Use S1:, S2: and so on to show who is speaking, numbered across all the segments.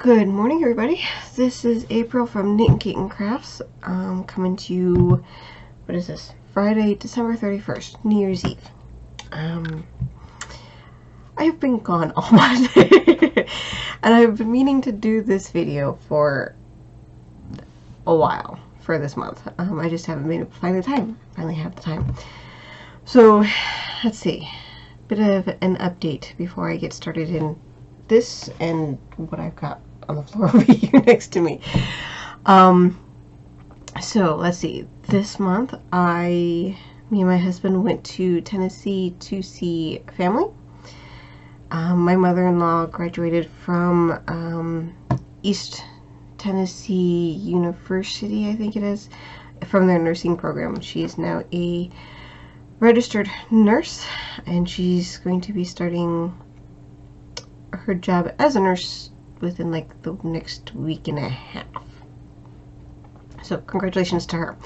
S1: Good morning, everybody. This is April from Knit and Kate and Crafts. Coming to you, what is this? Friday, December 31st, New Year's Eve. I've been gone all month, and I've been meaning to do this video for a while for this month. I just haven't finally have the time. So, let's see. Bit of an update before I get started in this and what I've got on the floor over here next to me. So let's see. This month, me and my husband went to Tennessee to see family. My mother-in-law graduated from East Tennessee University, I think it is, from their nursing program. She is now a registered nurse, and she's going to be starting her job as a nurse within like the next week and a half. So congratulations to her.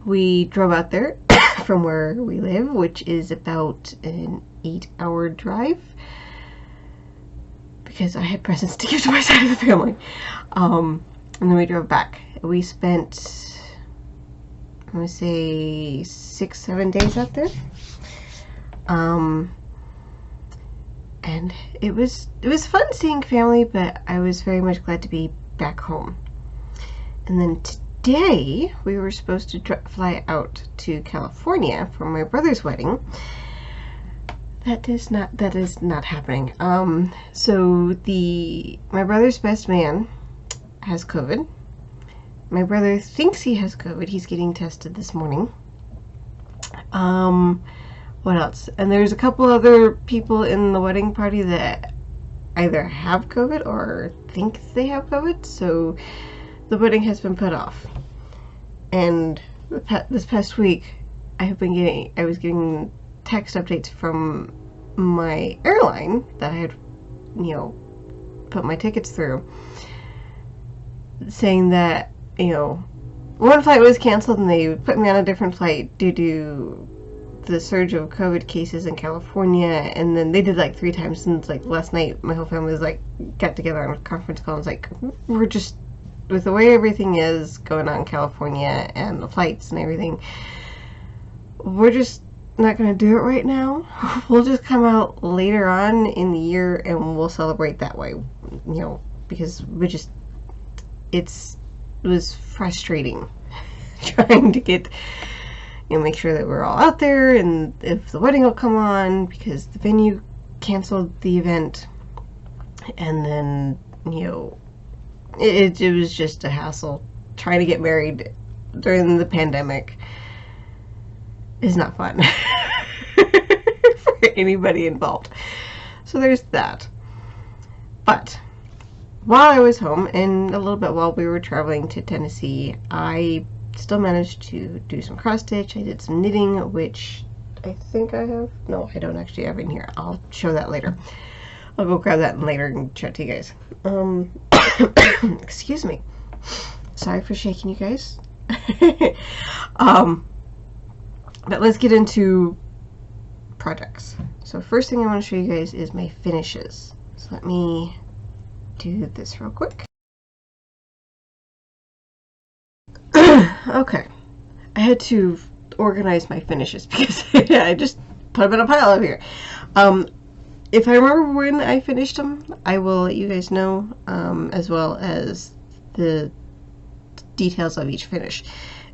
S1: We drove out there from where we live, which is about an 8-hour drive, because I had presents to give to my side of the family. And then we drove back. We spent, I'm gonna say 6-7 days out there. And it was fun seeing family, but I was very much glad to be back home. And then today we were supposed to fly out to California for my brother's wedding. That is not happening. So my brother's best man has COVID. My brother thinks he has COVID. He's getting tested this morning. What else? And there's a couple other people in the wedding party that either have COVID or think they have COVID, so the wedding has been put off. And this past week, I was getting text updates from my airline that I had, put my tickets through, saying that, one flight was canceled and they put me on a different flight due to the surge of COVID cases in California. And then they did like 3 times since like last night. My whole family was like got together on a conference call and was like, we're just, with the way everything is going on in California and the flights and everything, we're just not going to do it right now. We'll just come out later on in the year and we'll celebrate that way, because it was frustrating trying to get, make sure that we're all out there, and if the wedding will come on, because the venue canceled the event, and then, it was just a hassle. Trying to get married during the pandemic is not fun for anybody involved. So there's that. But while I was home, and a little bit while we were traveling to Tennessee, I still managed to do some cross stitch. I did some knitting, which I think I have. No, I don't actually have in here. I'll show that later. I'll go grab that later and chat to you guys. Excuse me. Sorry for shaking you guys. But let's get into projects. So first thing I want to show you guys is my finishes. So let me do this real quick. Okay, I had to organize my finishes because I just put them in a pile over here. If I remember when I finished them, I will let you guys know, as well as the details of each finish.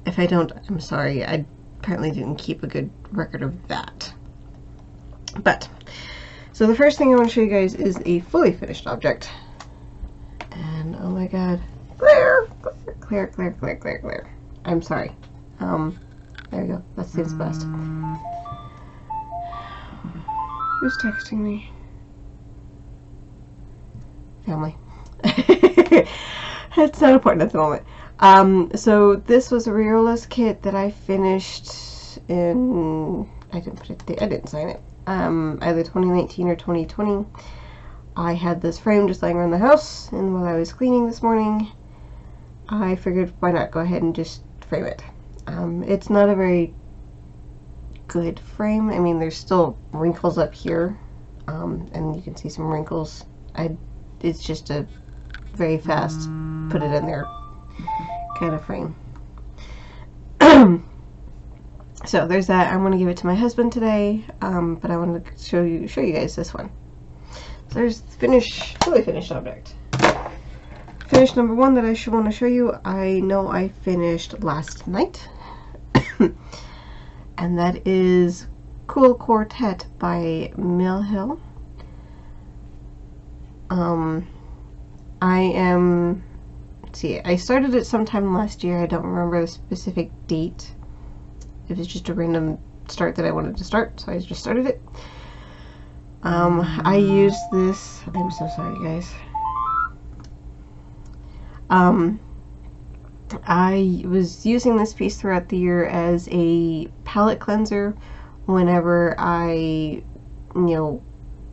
S1: If I don't, I'm sorry. I apparently didn't keep a good record of that. But, so the first thing I want to show you guys is a fully finished object. And, oh my god. Clear. I'm sorry. There we go. Let's see this best. Who's texting me? Family. It's not important at the moment. So this was a Reola's kit that I finished in, I didn't sign it. Either 2019 or 2020. I had this frame just lying around the house, and while I was cleaning this morning, I figured why not go ahead and just frame it. It's not a very good frame. I mean, there's still wrinkles up here, and you can see some wrinkles. I it's just a very fast put it in there kind of frame. So there's that. I'm going to give it to my husband today, but I wanted to show you guys this one. So there's fully finished object. Finish number 1 that I should want to show you. I know I finished last night, and that is Cool Quartet by Mill Hill. I started it sometime last year. I don't remember the specific date. It was just a random start that I wanted to start, so I just started it. I used this. I'm so sorry, guys. I was using this piece throughout the year as a palette cleanser whenever I,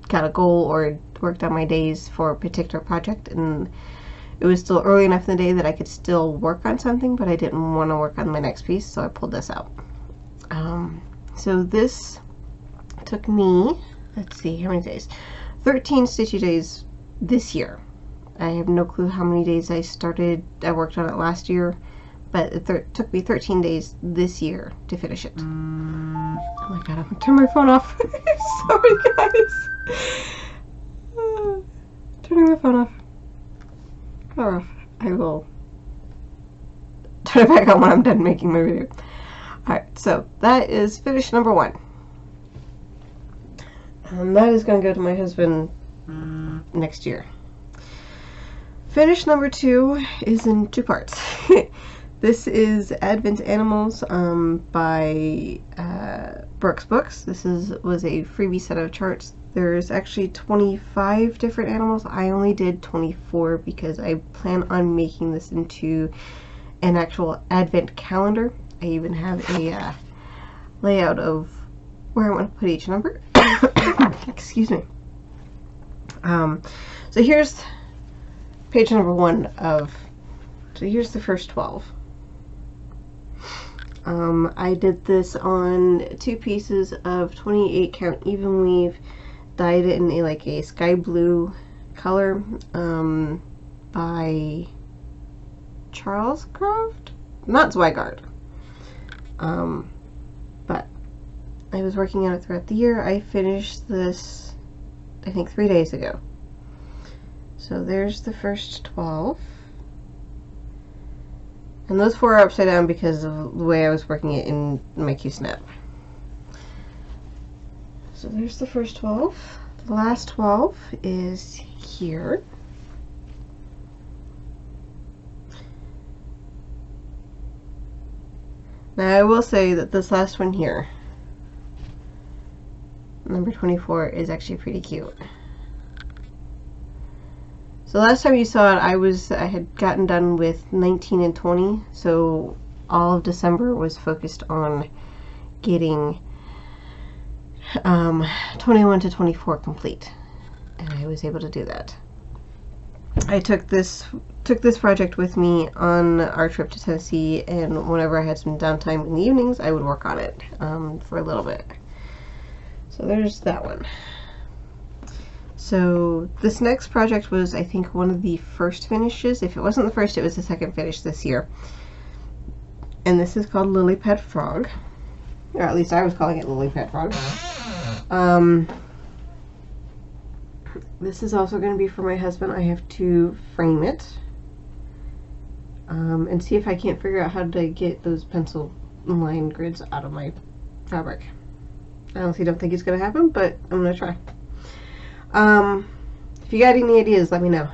S1: got a goal or worked on my days for a particular project, and it was still early enough in the day that I could still work on something, but I didn't want to work on my next piece, so I pulled this out. So this took me, let's see, how many days? 13 stitchy days this year. I have no clue how many days I worked on it last year, but it took me 13 days this year to finish it. Oh my god, I'm gonna turn my phone off. Sorry, guys. Turning my phone off. Power off. I will turn it back on when I'm done making my video. Alright, so that is finish number 1. And that is going to go to my husband next year. Finish number 2 is in 2 parts. This is Advent Animals by Brooks Books. This was a freebie set of charts. There's actually 25 different animals. I only did 24 because I plan on making this into an actual Advent calendar. I even have a layout of where I want to put each number. Excuse me. So here's page number 1 so here's the first 12. I did this on 2 pieces of 28 count even weave, dyed it in a sky blue color by Charles Croft, not Zweigart. But I was working on it throughout the year. I finished this, I think, 3 days ago. So there's the first 12. And those 4 are upside down because of the way I was working it in my Q-Snap. So there's the first 12. The last 12 is here. Now I will say that this last one here, number 24, is actually pretty cute. So last time you saw it, I had gotten done with 19 and 20, so all of December was focused on getting 21 to 24 complete, and I was able to do that. I took this project with me on our trip to Tennessee, and whenever I had some downtime in the evenings, I would work on it for a little bit. So there's that one. So this next project was, I think, one of the first finishes. If it wasn't the first, it was the second finish this year. And this is called Lily Pad Frog. Or at least I was calling it Lily Pad Frog. This is also going to be for my husband. I have to frame it. And see if I can't figure out how to get those pencil line grids out of my fabric. I honestly don't think it's going to happen, but I'm going to try. If you got any ideas, let me know.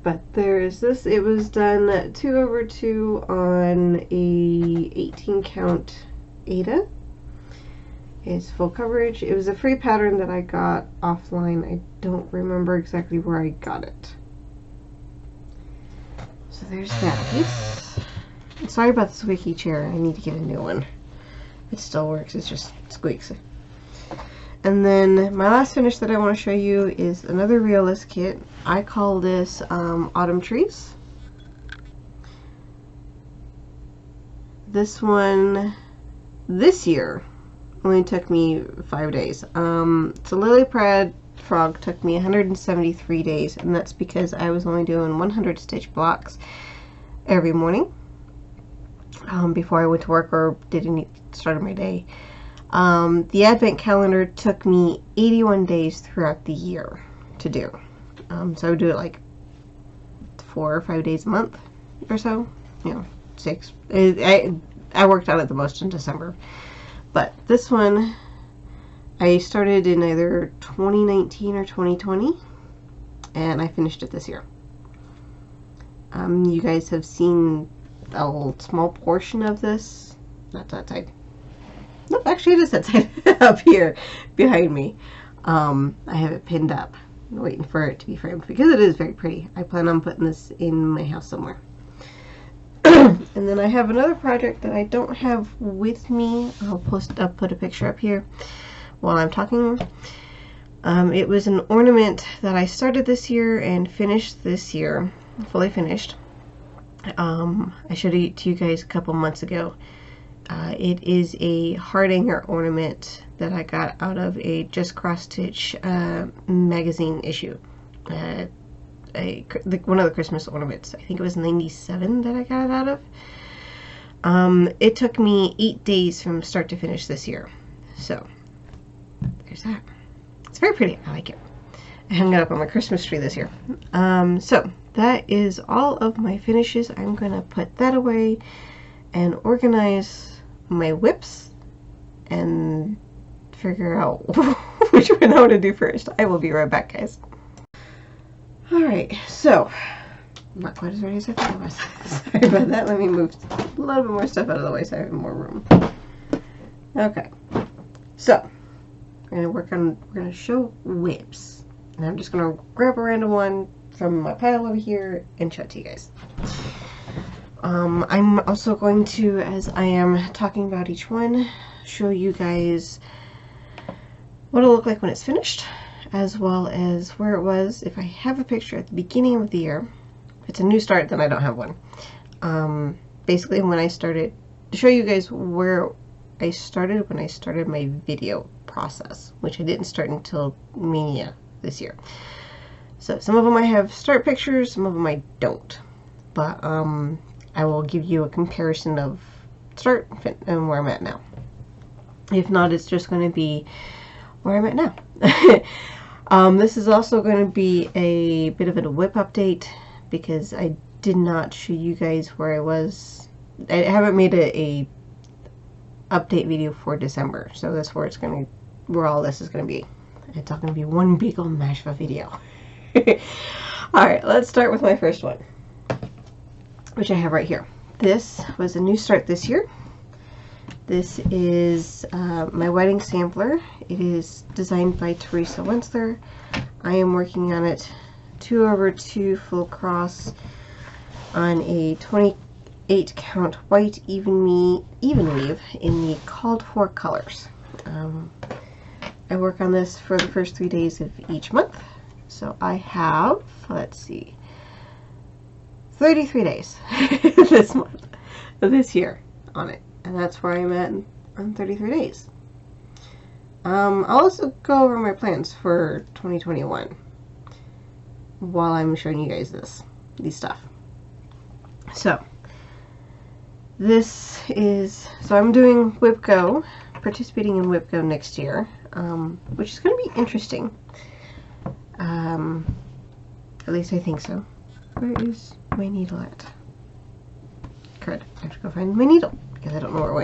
S1: But there's this. It was done 2/2 on a 18 count Ada. It's full coverage. It was a free pattern that I got offline. I don't remember exactly where I got it. So there's that piece. Sorry about the squeaky chair. I need to get a new one. It still works. It just squeaks. And then my last finish that I want to show you is another realist kit. I call this Autumn Trees. This one, this year, only took me 5 days. It's a lily pad frog took me 173 days, and that's because I was only doing 100 stitch blocks every morning before I went to work or did any start of my day. The advent calendar took me 81 days throughout the year to do. So I would do it like 4 or 5 days a month or so, 6. I worked on it the most in December, but this one I started in either 2019 or 2020, and I finished it this year. You guys have seen a little small portion of this. Not that side. No, actually it is that side up here behind me. I have it pinned up, waiting for it to be framed because it is very pretty. I plan on putting this in my house somewhere. And then I have another project that I don't have with me. I'll put a picture up here while I'm talking. It was an ornament that I started this year and finished this year, fully finished. I showed it to you guys a couple months ago. It is a Hardinger ornament that I got out of a Just Cross Stitch magazine issue. One of the Christmas ornaments. I think it was 97 that I got it out of. It took me 8 days from start to finish this year. So, there's that. It's very pretty. I like it. I hung it up on my Christmas tree this year. So, that is all of my finishes. I'm going to put that away and organize my whips and figure out which one I want to do first. I will be right back, guys. Alright, so, not quite as ready as I thought I was. Sorry about that. Let me move a little bit more stuff out of the way so I have more room. Okay, so, we're going to show whips. And I'm just going to grab a random one from my pile over here and show it to you guys. I'm also going to, as I am talking about each one, show you guys what it'll look like when it's finished, as well as where it was. If I have a picture at the beginning of the year, if it's a new start, then I don't have one. Basically, when I started, to show you guys where I started when I started my video process, which I didn't start until Mania this year. So some of them I have start pictures, some of them I don't. But I will give you a comparison of start and where I'm at now. If not, it's just going to be where I'm at now. This is also going to be a bit of a whip update because I did not show you guys where I was. I haven't made a update video for December, so that's where it's going to, where all this is going to be. It's all going to be one big old mash of a video. Alright, let's start with my first one, which I have right here. This was a new start this year. This is my wedding sampler. It is designed by Teresa Wensler. I am working on it 2/2 full cross on a 28 count white even weave in the called for colors. I work on this for the first 3 days of each month. So I have, let's see, 33 days this month, this year on it. And that's where I'm at on 33 days. I'll also go over my plans for 2021 while I'm showing you guys these stuff. So, this is, so I'm doing WIP Go, participating in WIP Go next year, which is going to be interesting. At least I think so. Where is my needle at? Crud. I have to go find my needle because I don't know where it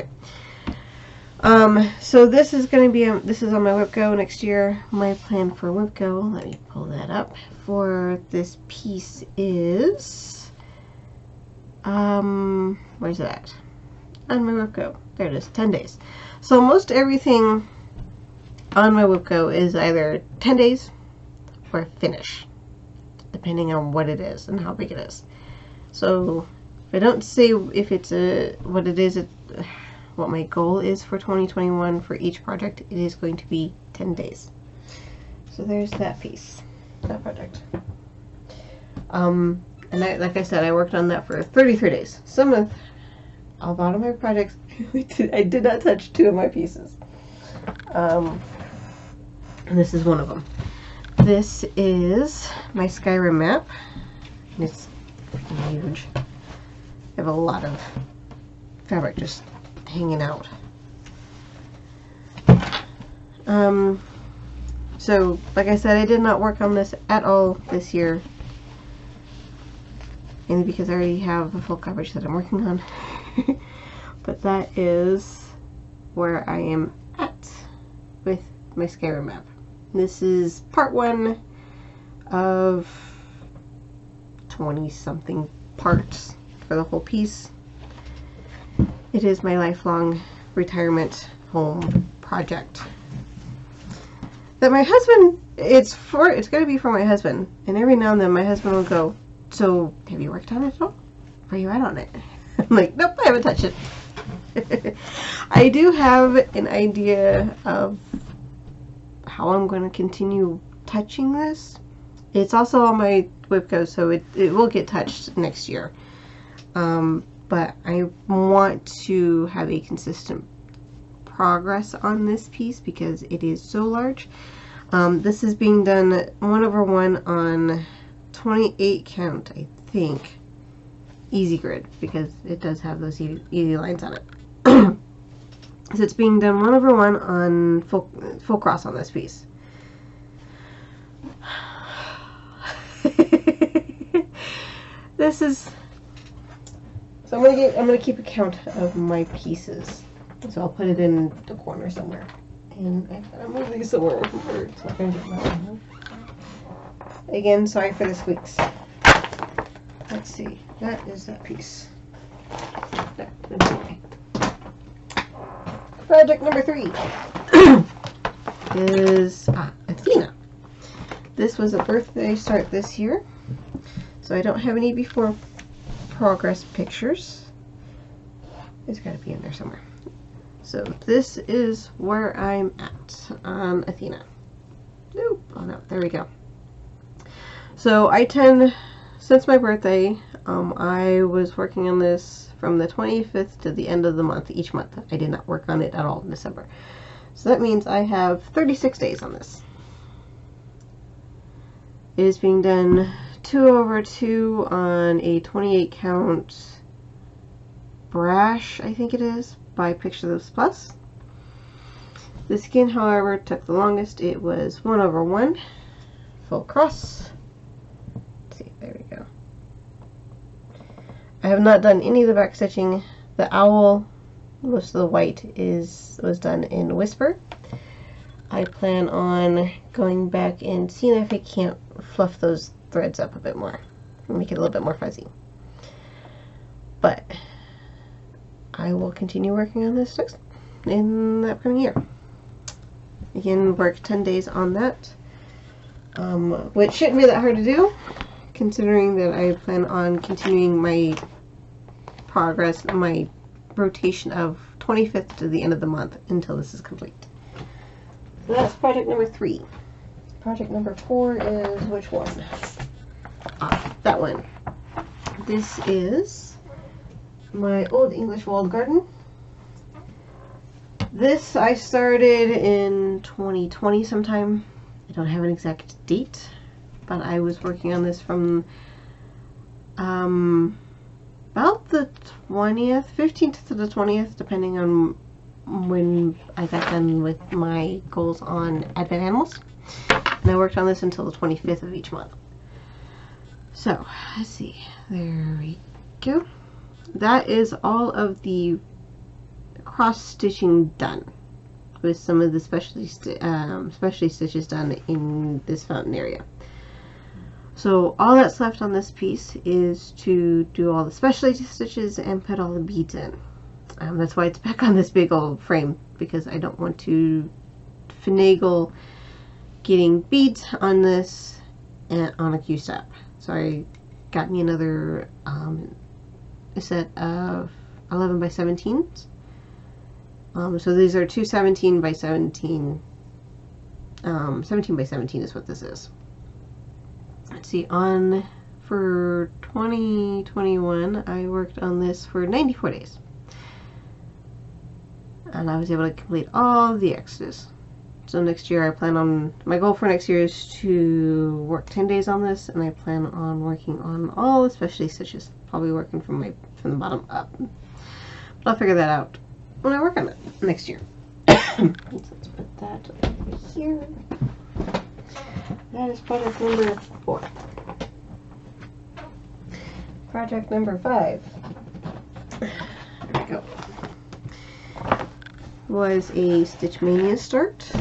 S1: went. So this is going to be, this is on my WIP Go next year. My plan for WIP Go, let me pull that up, for this piece is, where's it at? On my WIP Go. There it is, 10 days. So most everything on my WIP Go is either 10 days or finish, depending on what it is and how big it is. So if I don't say if it's what it is, what my goal is for 2021 for each project, it is going to be 10 days. So there's that piece, that project. And like I said, I worked on that for 33 days. Some of a lot of my projects, I did not touch 2 of my pieces. And this is one of them. This is my Skyrim map. It's huge. I have a lot of fabric just hanging out. So, like I said, I did not work on this at all this year. Mainly because I already have the full coverage that I'm working on. But that is where I am at with my Skyrim map. This is part 1 of 20-something parts for the whole piece. It is my lifelong retirement home project that my husband, it's going to be for my husband, and every now and then my husband will go, "So, have you worked on it at all? Where are you at on it?" I'm like, "Nope, I haven't touched it." I do have an idea of how I'm going to continue touching this. It's also on my WIP Go, so it will get touched next year. But I want to have a consistent progress on this piece because it is so large. This is being done 1/1 on 28 count, I think, easy grid, because it does have those easy lines on it. So it's being done 1/1 on full cross on this piece. This is, so I'm gonna keep a count of my pieces. So I'll put it in the corner somewhere. And I've got to move these somewhere where it's not going to get loud. Again, sorry for the squeaks. Let's see. That is that piece. Project number 3 is Athena. This was a birthday start this year. So I don't have any before progress pictures. It's got to be in there somewhere. So this is where I'm at on Athena. Nope. Oh no, there we go. So since my birthday, I was working on this from the 25th to the end of the month, each month. I did not work on it at all in December. So that means I have 36 days on this. It is being done 2/2 on a 28 count brash, I think it is, by Picture This Plus. The skin, however, took the longest. It was 1/1 full cross. Let's see, there we go. I have not done any of the back stitching. The owl, most of the white was done in Whisper. I plan on going back and seeing if I can't fluff those threads up a bit more and make it a little bit more fuzzy. But I will continue working on this in the upcoming year. Again, work 10 days on that, which shouldn't be that hard to do, considering that I plan on continuing my progress, my rotation of 25th to the end of the month until this is complete. So that's project number 3. Project number 4 is which one? That one. This is my Old English Walled Garden. This I started in 2020 sometime. I don't have an exact date, but I was working on this from about the 20th, 15th to the 20th, depending on when I got done with my goals on Advent Animals. And I worked on this until the 25th of each month. So, let's see. There we go. That is all of the cross stitching done, with some of the specialty stitches done in this fountain area. So all that's left on this piece is to do all the specialty stitches and put all the beads in. That's why it's back on this big old frame, because I don't want to finagle getting beads on this and on a Q-step. So I got me another a set of 11 by 17s. So these are two 17 by 17. 17 by 17 is what this is. Let's see, for 2021, I worked on this for 94 days. And I was able to complete all the extras. So next year I plan on, my goal for next year is to work 10 days on this, and I plan on working on all the specialty stitches, probably working from the bottom up. But I'll figure that out when I work on it next year. Let's put that over here. That is project number 4. Project number 5. There we go. Was a Stitch Mania start.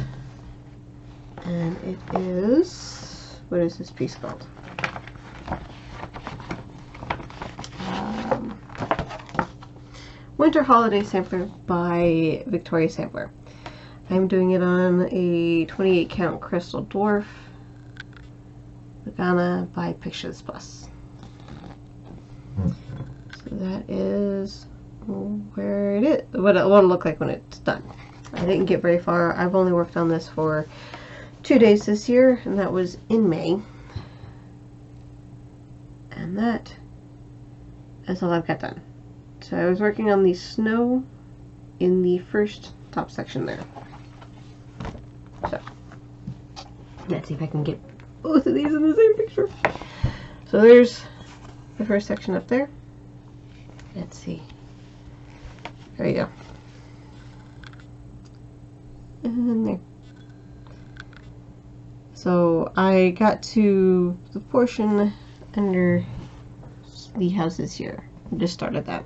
S1: And it is, what is this piece called? Winter Holiday Sampler by Victorian Charm. I'm doing it on a 28 count Crystal Dwarf Lagana by Pictures Plus. So that is where it is, what it'll look like when it's done. I didn't get very far. I've only worked on this for 2 days this year, and that was in May. And that is all I've got done. So I was working on the snow in the first top section there. So let's see if I can get both of these in the same picture. So there's the first section up there. Let's see. There you go. And there. So I got to the portion under the houses here. I just started that.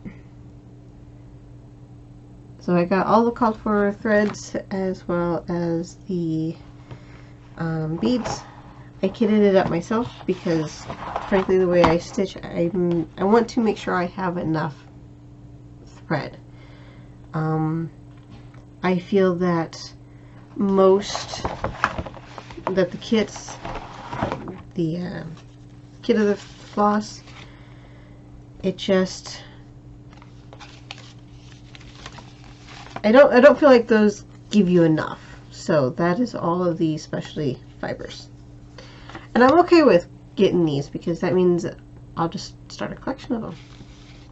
S1: So I got all the called for threads as well as the beads. I kitted it up myself because, frankly, the way I stitch, I want to make sure I have enough thread. I feel that the kits, the kit of the floss, it just, I don't feel like those give you enough. So that is all of the specialty fibers. And I'm okay with getting these because that means I'll just start a collection of them,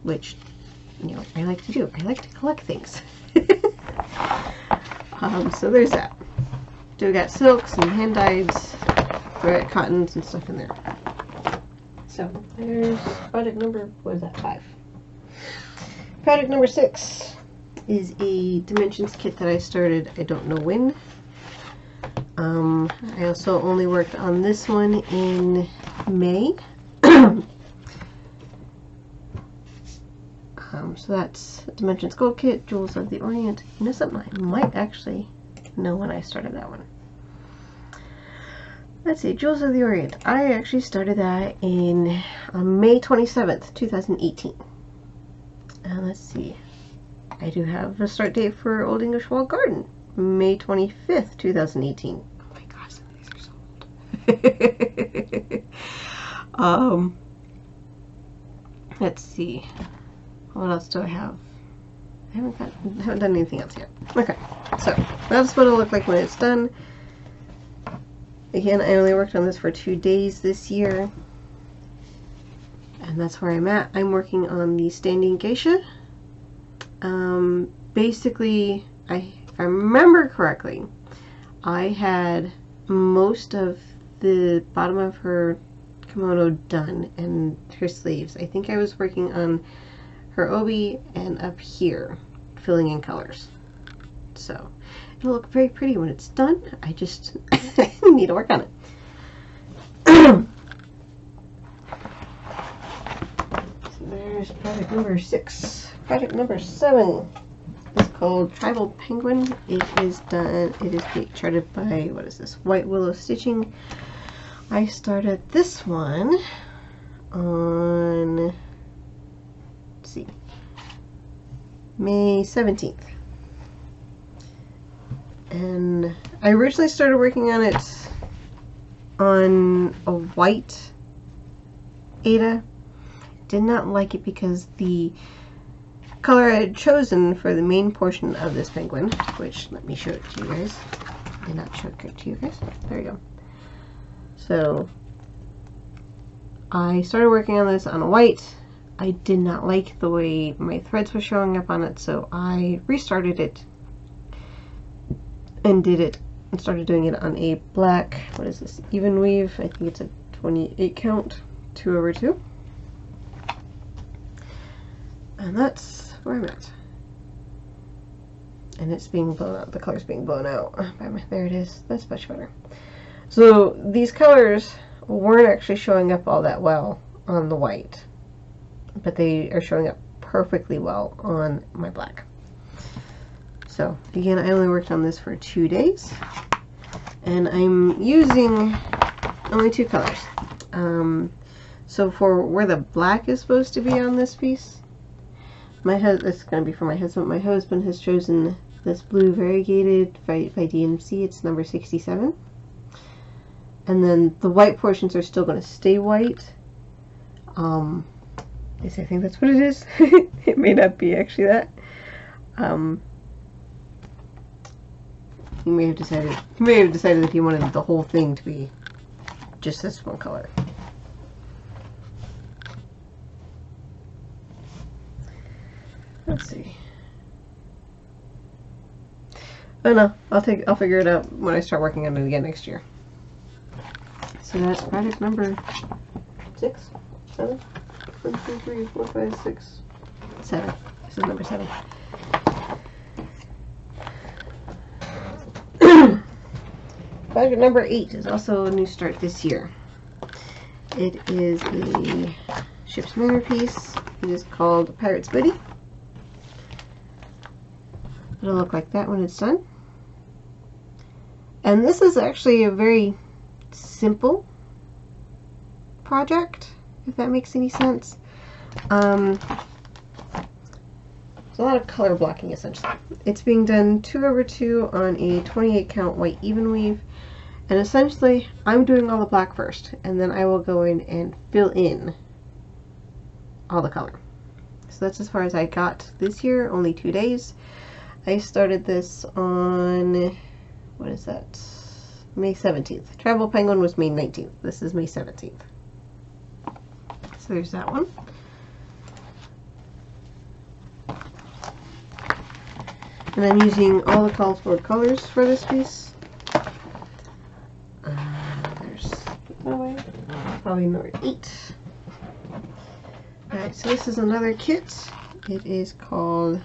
S1: which, you know, I like to do. I like to collect things. So there's that. So we got silks and hand dyes, thread, cottons, and stuff in there. So there's project number, what is that, 5. Project number 6 is a dimensions kit that I started, I don't know when. I also only worked on this one in May. So that's Dimensions Gold Kit, Jewels of the Orient. You know something? I might actually know when I started that one. Let's see, Jewels of the Orient. I actually started that on May 27th, 2018. And let's see. I do have a start date for Old English Walled Garden, May 25th, 2018. Oh my gosh, some of these are so old. Let's see. What else do I have? I haven't done anything else yet. Okay, so that's what it'll look like when it's done. Again, I only worked on this for 2 days this year. And that's where I'm at. I'm working on the Standing Geisha. Basically, if I remember correctly, I had most of the bottom of her kimono done and her sleeves. I think I was working on her obi and up here, filling in colors. So it'll look very pretty when it's done. I just need to work on it. So there's project number 6. Project number 7 is called Tribal Penguin. It is done. It is being charted by, what is this? White Willow Stitching. I started this one on, let's see, May 17th. And I originally started working on it on a white Ada. Did not like it because the color I had chosen for the main portion of this penguin, which, let me show it to you guys. I did not show it to you guys. There you go. So I started working on this on a white. I did not like the way my threads were showing up on it, so I restarted it and did it I started doing it on a black, what is this, even weave. I think it's a 28 count, 2/2. And that's where I'm at. And it's being blown out, the color's being blown out by my, there it is, that's much better. So these colors weren't actually showing up all that well on the white, but they are showing up perfectly well on my black. So again, I only worked on this for 2 days, and I'm using only 2 colors. So for where the black is supposed to be on this piece, it's going to be for my husband. My husband has chosen this blue variegated by DMC. It's number 67. And then the white portions are still going to stay white. Yes, I think that's what it is. It may not be actually that. He may have decided that he wanted the whole thing to be just this one color. Let's see. Oh no, I'll figure it out when I start working on it again next year. So that's project number 6, 7, 1, 2, 3, 4, 5, 6, 7. This is number 7. Project number 8 is also a new start this year. It is a ship's manor piece. It is called Pirate's Booty. It'll look like that when it's done. And this is actually a very simple project, if that makes any sense. There's a lot of color blocking essentially. It's being done 2/2 on a 28 count white even weave, and essentially I'm doing all the black first, and then I will go in and fill in all the color. So that's as far as I got this year, only 2 days. I started this on, what is that, May 17th. Travel Penguin was May 19th. This is May 17th. So there's that one. And I'm using all the called for colors for this piece. There's, probably number 8. Alright, so this is another kit. It is called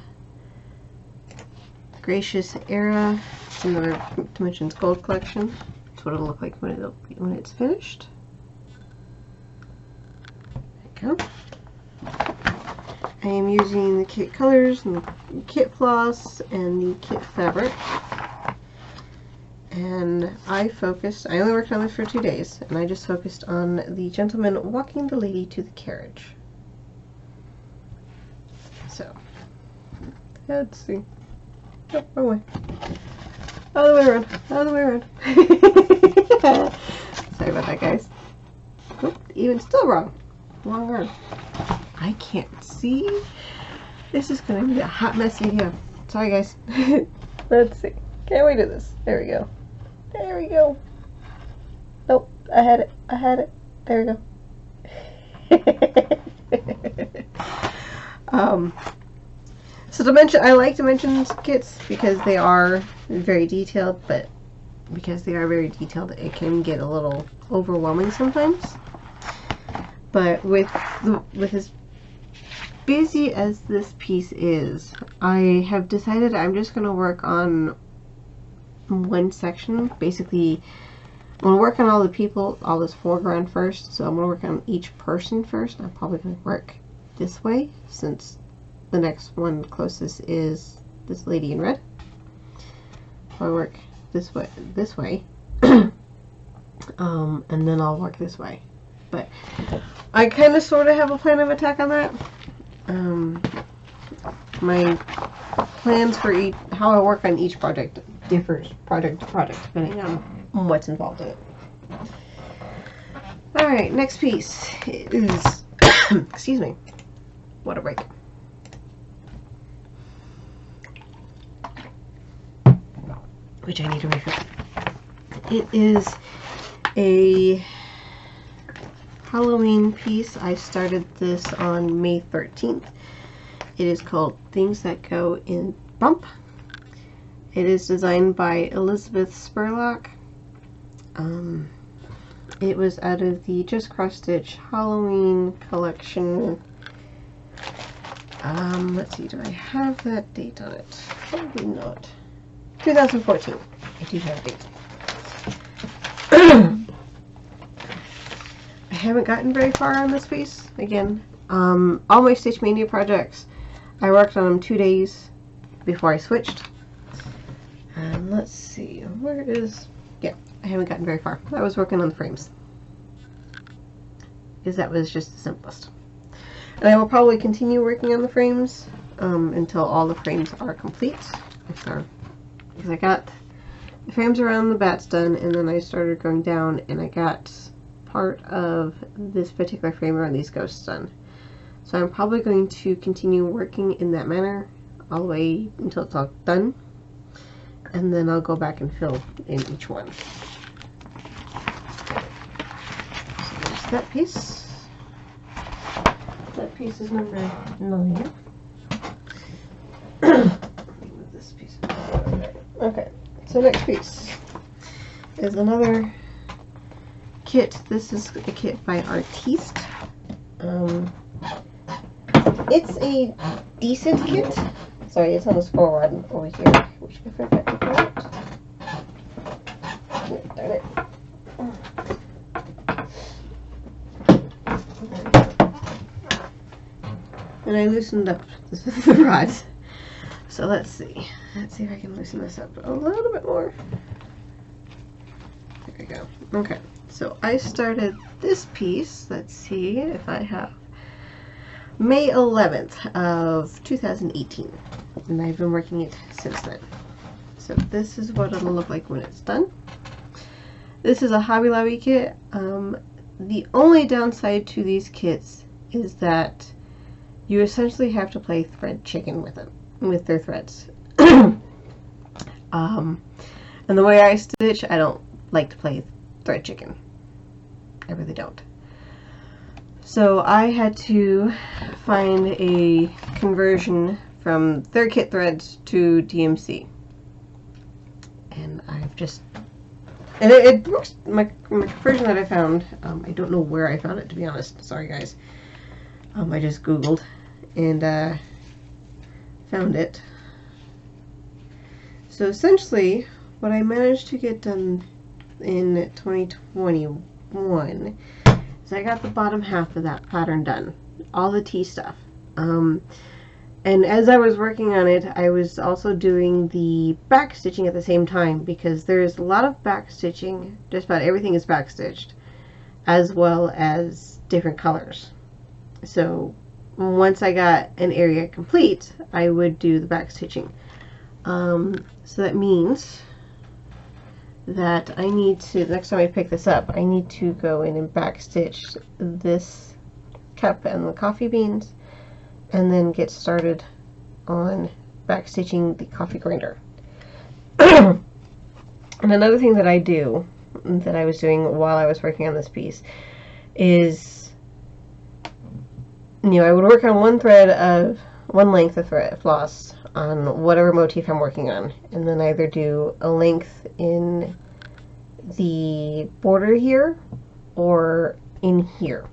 S1: Gracious Era. It's another Dimensions Gold collection. That's what it'll look like when it's finished. There you go. I am using the kit colors and the kit floss and the kit fabric. And I only worked on this for 2 days, and I just focused on the gentleman walking the lady to the carriage. So, let's see. Oh, wrong way. Other way around. Other way around. Sorry about that, guys. Oh, even still wrong. Wrong arm. I can't see. This is going to be a hot mess video. Sorry, guys. Let's see. Can't we do this? There we go. There we go. Nope. I had it. I had it. There we go. So I like Dimensions kits because they are very detailed, but because they are very detailed, it can get a little overwhelming sometimes. But with as busy as this piece is, I have decided I'm just going to work on one section. Basically, I'm going to work on all the people, all this foreground first. So I'm going to work on each person first. I'm probably going to work this way since the next one closest is this lady in red. I'll work this way, and then I'll work this way. But I kind of sort of have a plan of attack on that. My plans for how I work on each project differs project to project depending on what's involved in it. Alright, next piece is excuse me, what a break. Which I need to refill. It is a Halloween piece. I started this on May 13th. It is called Things That Go in Bump. It is designed by Elizabeth Spurlock. It was out of the Just Cross Stitch Halloween collection. Let's see, do I have that date on it? Probably not. 2014. I do have a date. I haven't gotten very far on this piece. Again, all my Stitch Mania projects, I worked on them 2 days before I switched. And let's see, where is... Yeah, I haven't gotten very far. I was working on the frames, because that was just the simplest. And I will probably continue working on the frames until all the frames are complete. Because I got the frames around the bats done, and then I started going down, and I got part of this particular frame around these ghosts done. So I'm probably going to continue working in that manner all the way until it's all done. And then I'll go back and fill in each one. So there's that piece. That piece is number 9. Let me move this piece. Okay, so next piece is another kit. This is a kit by Artiste. It's a decent kit. Sorry, it's on the scroll rod over here, which I forgot to put out. Oh, darn it. And I loosened up the rods. So let's see. Let's see if I can loosen this up a little bit more. There we go. Okay. So I started this piece. Let's see if I have May 11th of 2018. And I've been working it since then. So this is what it'll look like when it's done. This is a Hobby Lobby kit. The only downside to these kits is that you essentially have to play thread chicken with them, with their threads. And the way I stitch, I don't like to play thread chicken. I really don't. So I had to find a conversion from their kit threads to DMC. And I've just... And it works. My conversion that I found, I don't know where I found it, to be honest. Sorry, guys. I just Googled and found it. So essentially, what I managed to get done in 2021 is I got the bottom half of that pattern done. All the T stuff. And as I was working on it, I was also doing the back stitching at the same time, because there's a lot of back stitching. Just about everything is back stitched, as well as different colors. So once I got an area complete, I would do the back stitching. So that means that I need to, next time I pick this up, I need to go in and back stitch this cup and the coffee beans, and then get started on back stitching the coffee grinder. And another thing that I do, that I was doing while I was working on this piece, is, you know, I would work on one length of thread floss on whatever motif I'm working on, and then either do a length in the border here or in here,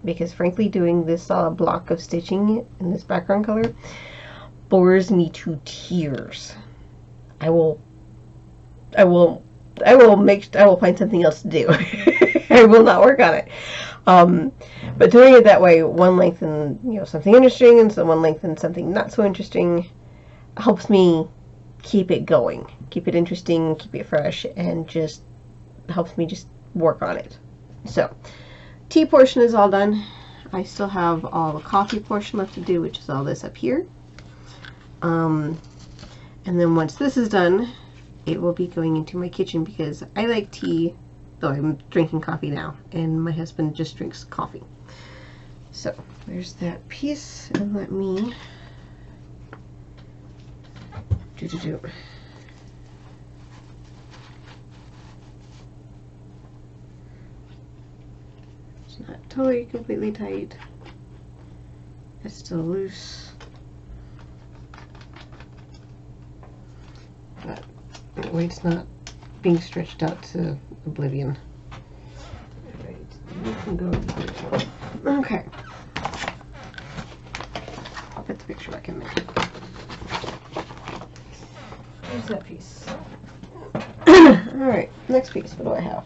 S1: because frankly doing this solid block of stitching in this background color bores me to tears. I will find something else to do. I will not work on it. But doing it that way, one length in, you know, something interesting, and so one length in something not so interesting, helps me keep it going, keep it interesting, keep it fresh, and just helps me just work on it. So tea portion is all done. I still have all the coffee portion left to do, which is all this up here. And then once this is done, it will be going into my kitchen, because I like tea, though I'm drinking coffee now, and my husband just drinks coffee. So there's that piece, and let me It's not totally completely tight. It's still loose. but that way it's not being stretched out to oblivion. Alright, we can go here. Okay. I'll put the picture back in there. There's that piece. Alright, next piece. What do I have?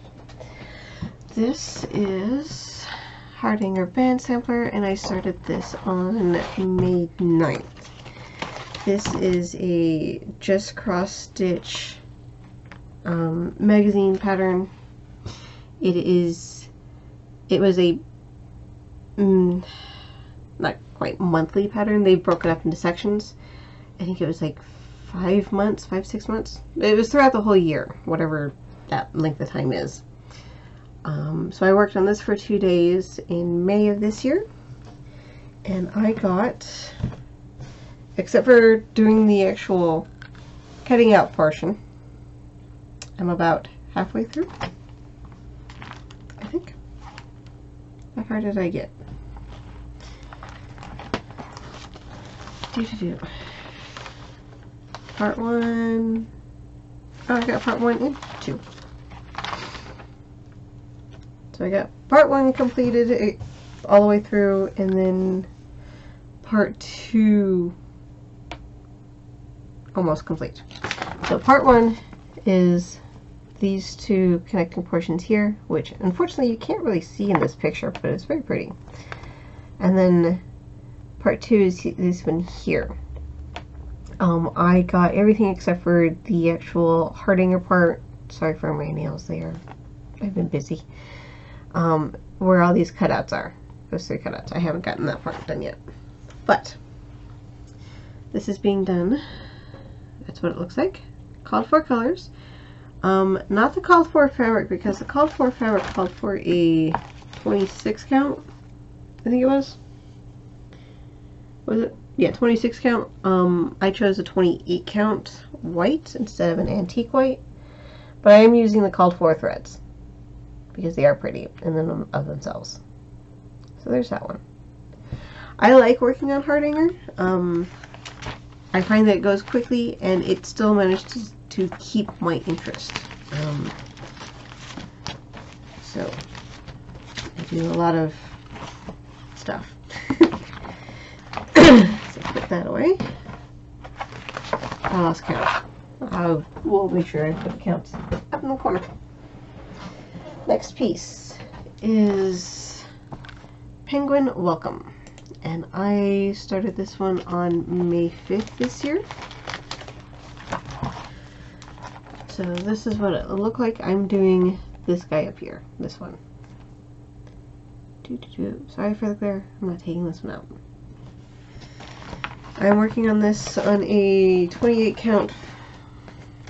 S1: This is Hardinger band sampler, and I started this on May 9th. This is a just cross stitch magazine pattern. It was a not quite monthly pattern. They broke it up into sections. I think it was like 5 months, 6 months. It was throughout the whole year, whatever that length of time is. So I worked on this for 2 days in May of this year, and I got, except for doing the actual cutting out portion, I'm about halfway through, I think. How far did I get? Part 1. Oh, I got part 1 and 2. So I got part 1 completed all the way through, and then part 2 almost complete. So part 1 is these two connecting portions here, which unfortunately you can't really see in this picture, but it's very pretty. And then part 2 is this one here. I got everything except for the actual Hardinger part. Sorry for my nails there. I've been busy. Where all these cutouts are. Those 3 cutouts. I haven't gotten that part done yet. But this is being done. That's what it looks like. Called for colors. Not the called for fabric, because the called for fabric called for a 26 count. I think it was. Was it? Yeah, 26 count. I chose a 28 count white instead of an antique white. But I am using the called for threads, because they are pretty in them of themselves. So there's that one. I like working on Hardinger. I find that it goes quickly, and it still managed to keep my interest. So I do a lot of stuff. So put that away. I lost count. We'll make sure I put the counts up in the corner. Next piece is Penguin Welcome, and I started this one on May 5th this year. So this is what it looked like. I'm doing this guy up here, this one. Sorry for the glare, I'm not taking this one out. I'm working on this on a 28 count.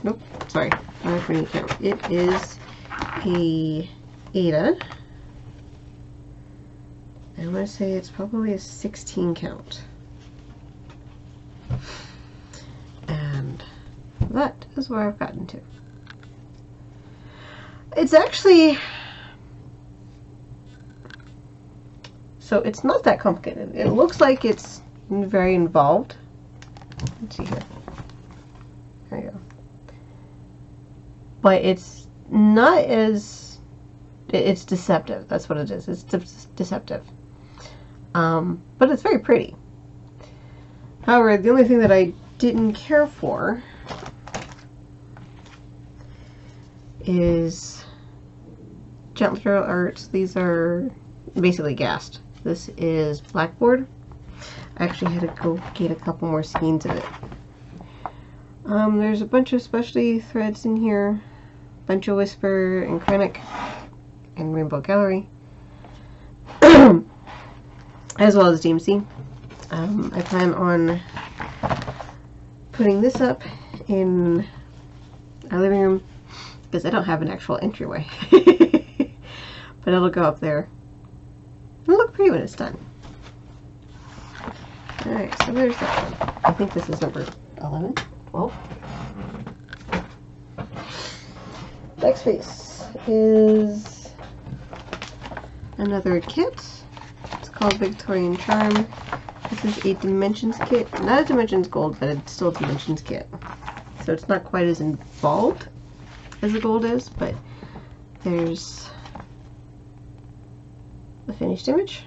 S1: Nope, sorry, not a 28 count. It is a Ada. I'm going to say it's probably a 16 count. And that is where I've gotten to. It's actually, so it's not that complicated. It looks like it's very involved. Let's see here. There you go. But it's not as, it's deceptive. That's what it is. It's deceptive. But it's very pretty. However, the only thing that I didn't care for is gentler arts. These are basically gassed. This is blackboard. I actually had to go get a couple more skeins of it. There's a bunch of specialty threads in here. Bunch of Whisper and Krennic and Rainbow Gallery. As well as DMC. I plan on putting this up in our living room because I don't have an actual entryway. But it'll go up there. It'll look pretty when it's done. Alright, so there's that one. I think this is number 11, 12. Next piece is another kit. It's called Victorian Charm. This is a Dimensions kit. Not a Dimensions Gold, but it's still a Dimensions kit. so it's not quite as involved as the gold is, but there's the finished image.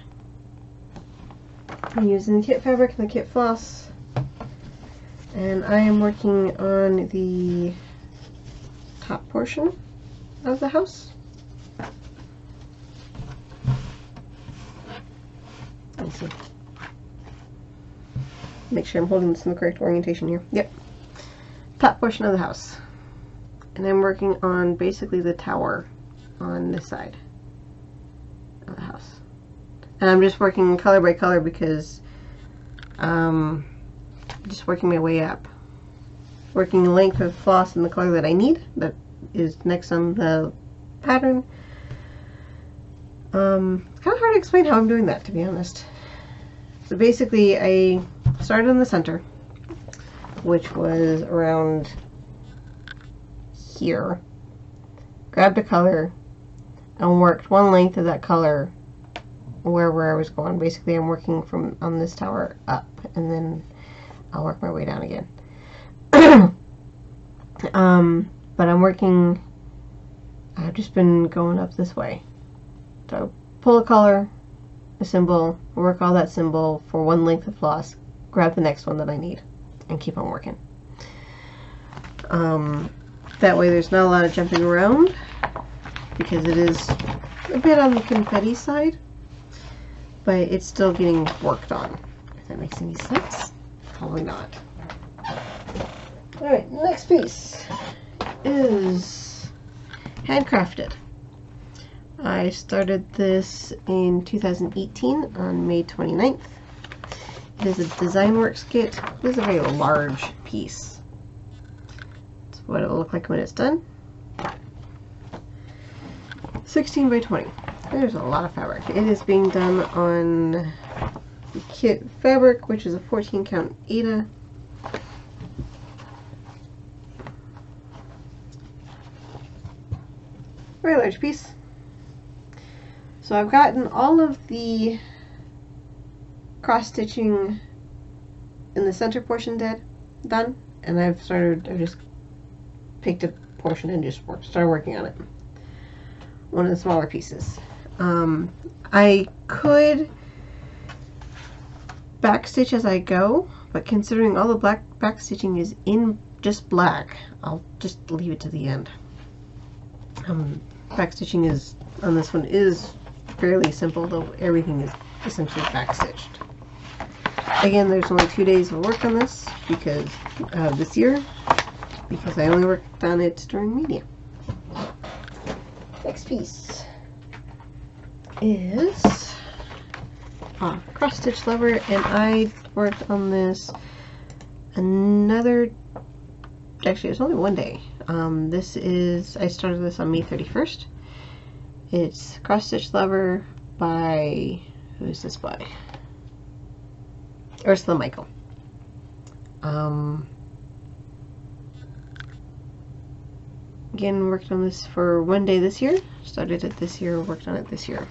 S1: I'm using the kit fabric and the kit floss, and I am working on the top portion of the house. Let's see. Make sure I'm holding this in the correct orientation here. Yep. Top portion of the house. And I'm working on basically the tower on this side of the house. And I'm just working color by color because just working my way up. Working the length of floss in the color that I need, that is next on the pattern. It's kind of hard to explain how I'm doing that, to be honest. So basically I started in the center, which was around here, grabbed a color and worked one length of that color where I was going. Basically I'm working from on this tower up, and then I'll work my way down again. But I'm working, I've just been going up this way. So pull a color, a symbol, work all that symbol for one length of floss, grab the next one that I need, and keep on working. That way there's not a lot of jumping around, because it is a bit on the confetti side, but it's still getting worked on. If that makes any sense? Probably not. Alright, next piece is handcrafted. I started this in 2018 on May 29th. It is a DesignWorks kit. This is a very large piece. That's what it will look like when it's done. 16 by 20. There's a lot of fabric. It is being done on the kit fabric, which is a 14 count Aida. Very large piece. So I've gotten all of the cross stitching in the center portion done, and I've just picked a portion and just started working on it. One of the smaller pieces. I could backstitch as I go, but considering all the backstitching is in just black, I'll just leave it to the end. Backstitching is on this one is fairly simple, though everything is essentially backstitched. Again, there's only 2 days of work on this because this year, because I only worked on it during media. Next piece is cross stitch lever, and I worked on this actually it's only 1 day. I started this on May 31st. It's cross stitch lever by, who is this by? Ursula Michael. Again, worked on this for 1 day this year. Started it this year, worked on it this year.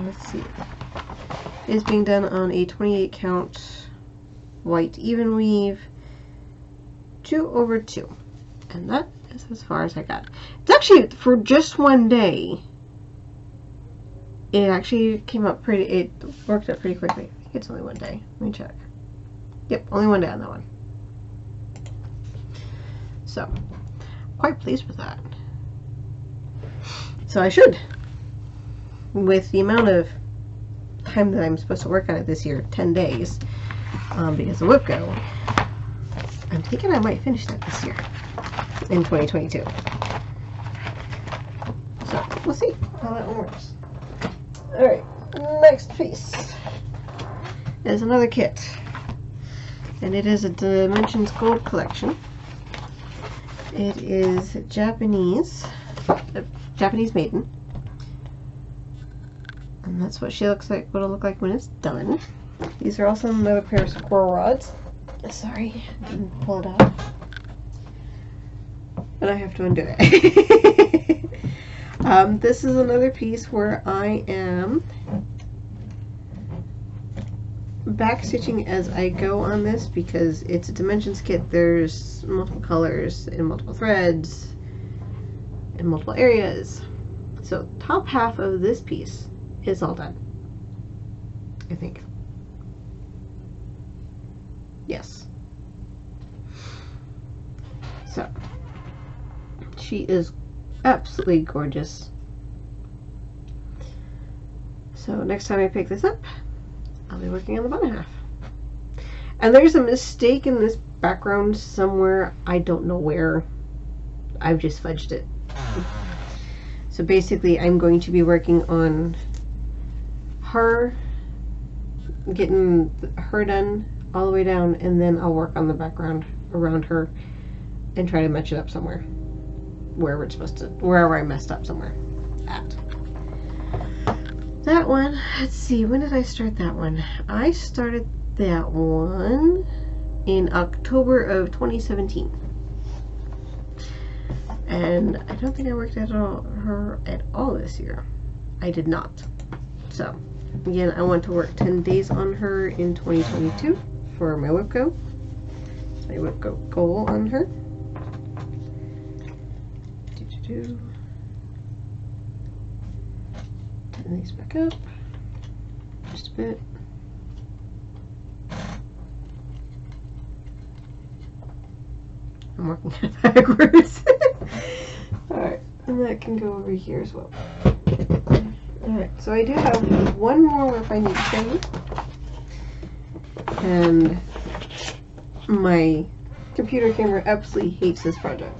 S1: Let's see. It is being done on a 28 count white even weave 2/2. And that is as far as I got. It's actually, for just 1 day, it actually came up it worked up pretty quickly. I think it's only 1 day. Let me check. Yep, only 1 day on that one. So, quite pleased with that. So I should, with the amount of time that I'm supposed to work on it this year, 10 days, because of WIP go, I'm thinking I might finish that this year, in 2022. So, we'll see how that one works. Alright, next piece is another kit, and it is a Dimensions Gold collection. It is Japanese maiden, and that's what she looks like. What it'll look like when it's done. These are also another pair of squirrel rods. Sorry, I didn't pull it out, and I have to undo it. This is another piece where I am back stitching as I go on this because it's a dimensions kit. There's multiple colors and multiple threads in multiple areas. So top half of this piece is all done, I think. Yes. So she is absolutely gorgeous. So next time I pick this up, I'll be working on the bottom half. And there's a mistake in this background somewhere. I don't know where. I've just fudged it. So basically I'm going to be working on her, getting her done all the way down, and then I'll work on the background around her and try to match it up somewhere. Wherever it's supposed to, wherever I messed up somewhere at. That one, let's see, when did I start that one? I started that one in October of 2017. And I don't think I worked at her at all this year. I did not. So, again, I want to work 10 days on her in 2022 for my WIP go. That's my WIP go goal on her. Tighten these back up just a bit. I'm working it backwards. Alright, and that can go over here as well. Alright, so I do have one more WIP I need to show you. And my computer camera absolutely hates this project.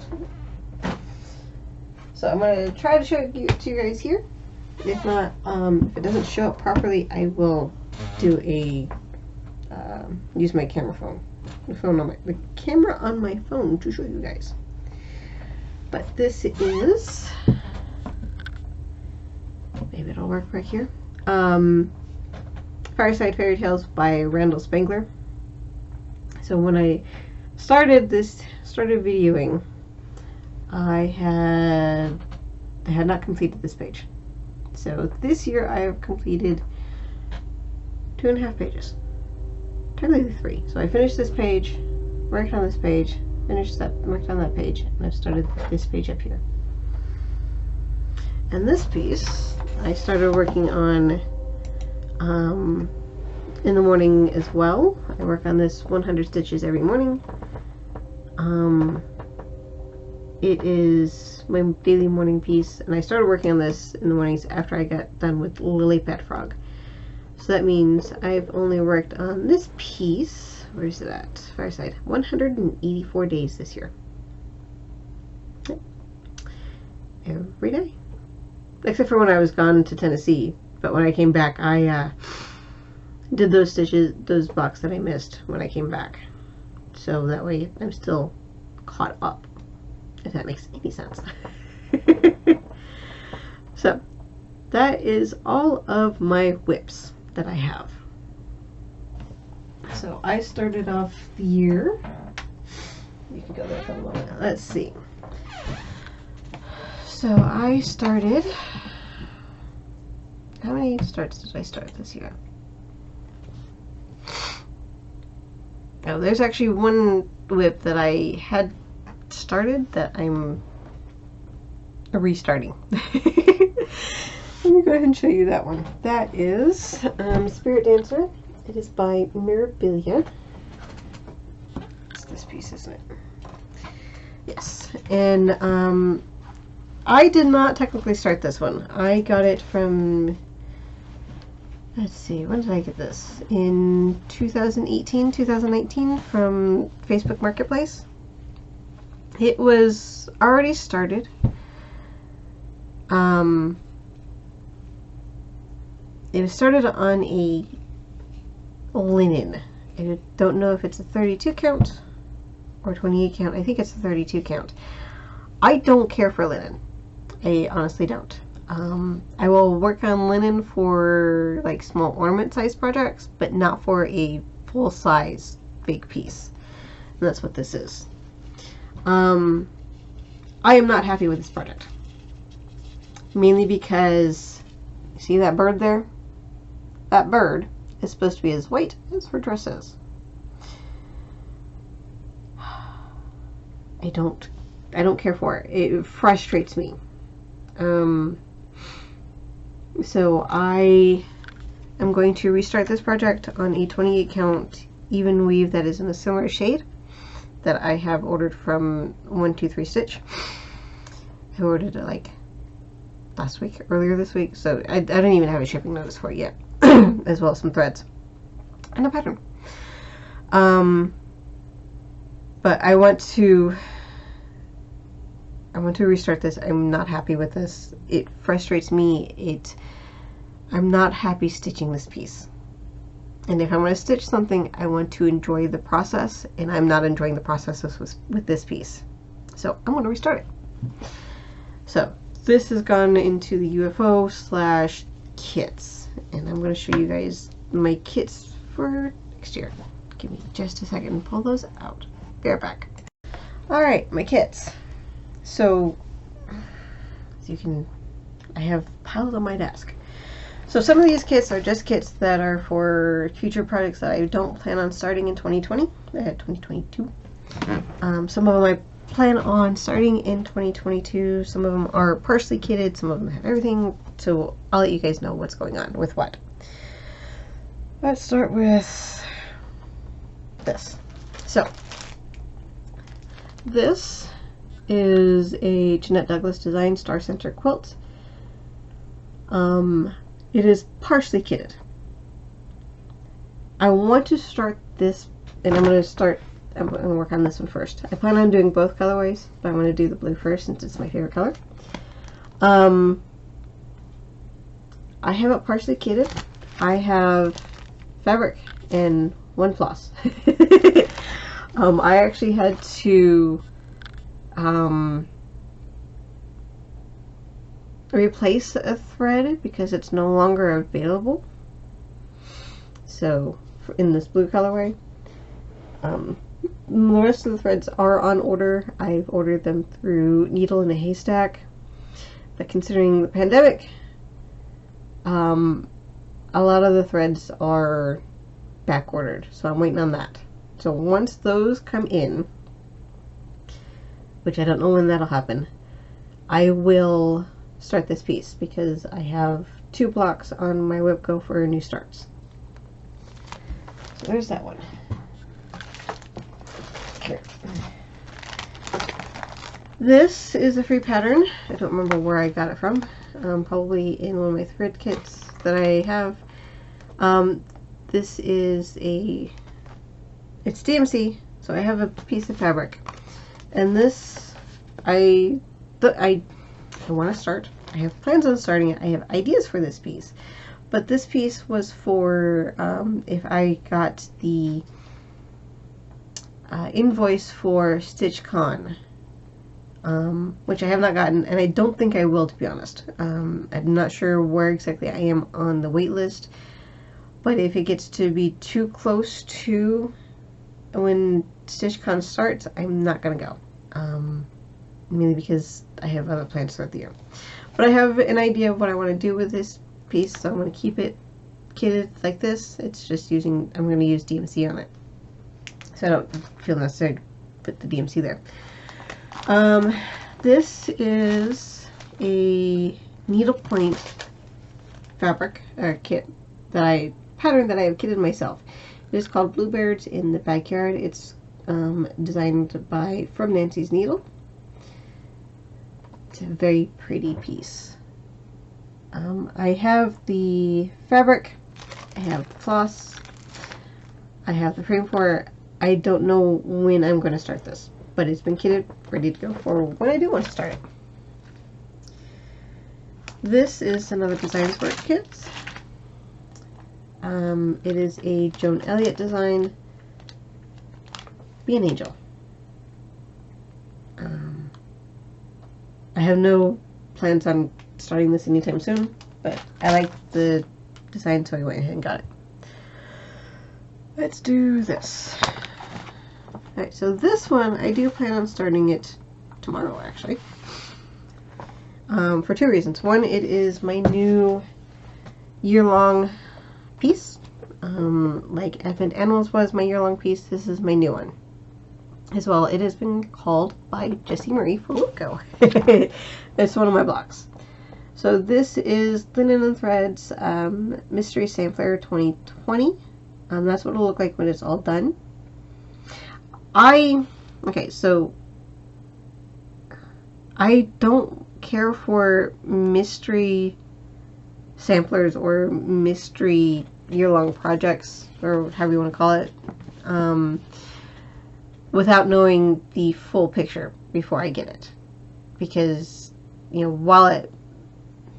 S1: So I'm going to try to show it to you guys here. If not, if it doesn't show up properly, I will do a use my camera phone. The camera on my phone to show you guys. But this is, maybe it'll work right here. Fireside Fairy Tales by Randall Spangler. So when I started videoing, I had not completed this page. So this year I have completed 2.5 pages. Technically 3. So I finished this page, worked on this page, finished that, worked on that page, and I've started this page up here. And this piece I started working on in the morning as well. I work on this 100 stitches every morning. It is my daily morning piece, and I started working on this in the mornings after I got done with Lily Pet Frog. So that means I've only worked on this piece, where is it at? Fireside. 184 days this year. Yep. Every day. Except for when I was gone to Tennessee. But when I came back, I did those stitches, those blocks that I missed when I came back. So that way I'm still caught up, if that makes any sense. So that is all of my WIPs that I have. So I started off the year, you can go there for a moment. Let's see. So I started, how many starts did I start this year? Oh, there's actually one WIP that I had started that I'm restarting. Let me go ahead and show you that one. That is Spirit Dancer. It is by Mirabilia. It's this piece, isn't it? Yes. And I did not technically start this one. I got it from, let's see, when did I get this? In 2018, 2019 from Facebook Marketplace. It was already started. It was started on a linen. I don't know if it's a 32 count or 28 count. I think it's a 32 count. I don't care for linen. I honestly don't. I will work on linen for like small ornament size projects, but not for a full size big piece. And that's what this is. I am not happy with this project. Mainly because, you see that bird there? That bird is supposed to be as white as her dress is. I don't care for it. It frustrates me. So I am going to restart this project on a 28 count even weave that is in a similar shade that I have ordered from 123 Stitch. I ordered it like last week, earlier this week, so I don't even have a shipping notice for it yet, as well as some threads and a pattern. But I want to restart this. I'm not happy with this. It frustrates me. I'm not happy stitching this piece. And if I'm going to stitch something, I want to enjoy the process, and I'm not enjoying the process with this piece. So I'm going to restart it. So this has gone into the UFO / kits, and I'm going to show you guys my kits for next year. Give me just a second and pull those out. Be right back. Alright, my kits. So, as you can, I have piled on my desk. So some of these kits are just kits that are for future projects that I don't plan on starting in 2020, 2022. Some of them I plan on starting in 2022. Some of them are partially kitted, some of them have everything. So I'll let you guys know what's going on with what. Let's start with this. So, this is a Jeanette Douglas design Star Center quilt. It is partially kitted. I want to start this, and I'm going to work on this one first. I plan on doing both colorways, but I'm going to do the blue first since it's my favorite color. I have it partially kitted. I have fabric and one floss. I actually had to replace a thread because it's no longer available. So in this blue colorway, the rest of the threads are on order. I've ordered them through Needle in a Haystack, but considering the pandemic, a lot of the threads are back ordered, so I'm waiting on that. So once those come in, which I don't know when that'll happen, I will start this piece because I have 2 blocks on my WIP Go for new starts. So there's that one. Here. This is a free pattern. I don't remember where I got it from. Probably in one of my thread kits that I have. This is it's DMC, so I have a piece of fabric. And this, I want to start. I have plans on starting it. I have ideas for this piece. But this piece was for if I got the invoice for StitchCon, which I have not gotten, and I don't think I will, to be honest. I'm not sure where exactly I am on the wait list, but if it gets to be too close to when StitchCon starts, I'm not going to go. Mainly because I have other plans throughout the year. But I have an idea of what I want to do with this piece, so I'm going to keep it kitted like this. It's just I'm going to use DMC on it. So I don't feel necessary to put the DMC there. This is a needlepoint fabric kit pattern that I have kitted myself. It is called Blueberries in the Backyard. It's designed from Nancy's Needle. It's a very pretty piece. I have the fabric, I have floss, I have the frame for it. I don't know when I'm going to start this, but it's been kitted, ready to go for when I do want to start it. This is another Designs Work kit. It is a Joan Elliott design, Be an Angel. I have no plans on starting this anytime soon, but I like the design, so I went ahead and got it. Let's do this. Alright, so this one, I do plan on starting it tomorrow, actually. For 2 reasons. One, it is my new year-long piece. Like Advent Animals was my year-long piece, this is my new one. As well, it has been called by Jessie Marie from Wilco. It's one of my blocks. So this is Linen and Threads Mystery Sampler 2020. That's what it'll look like when it's all done. Okay, so I don't care for mystery samplers or mystery year-long projects, or however you want to call it, without knowing the full picture before I get it. Because, you know,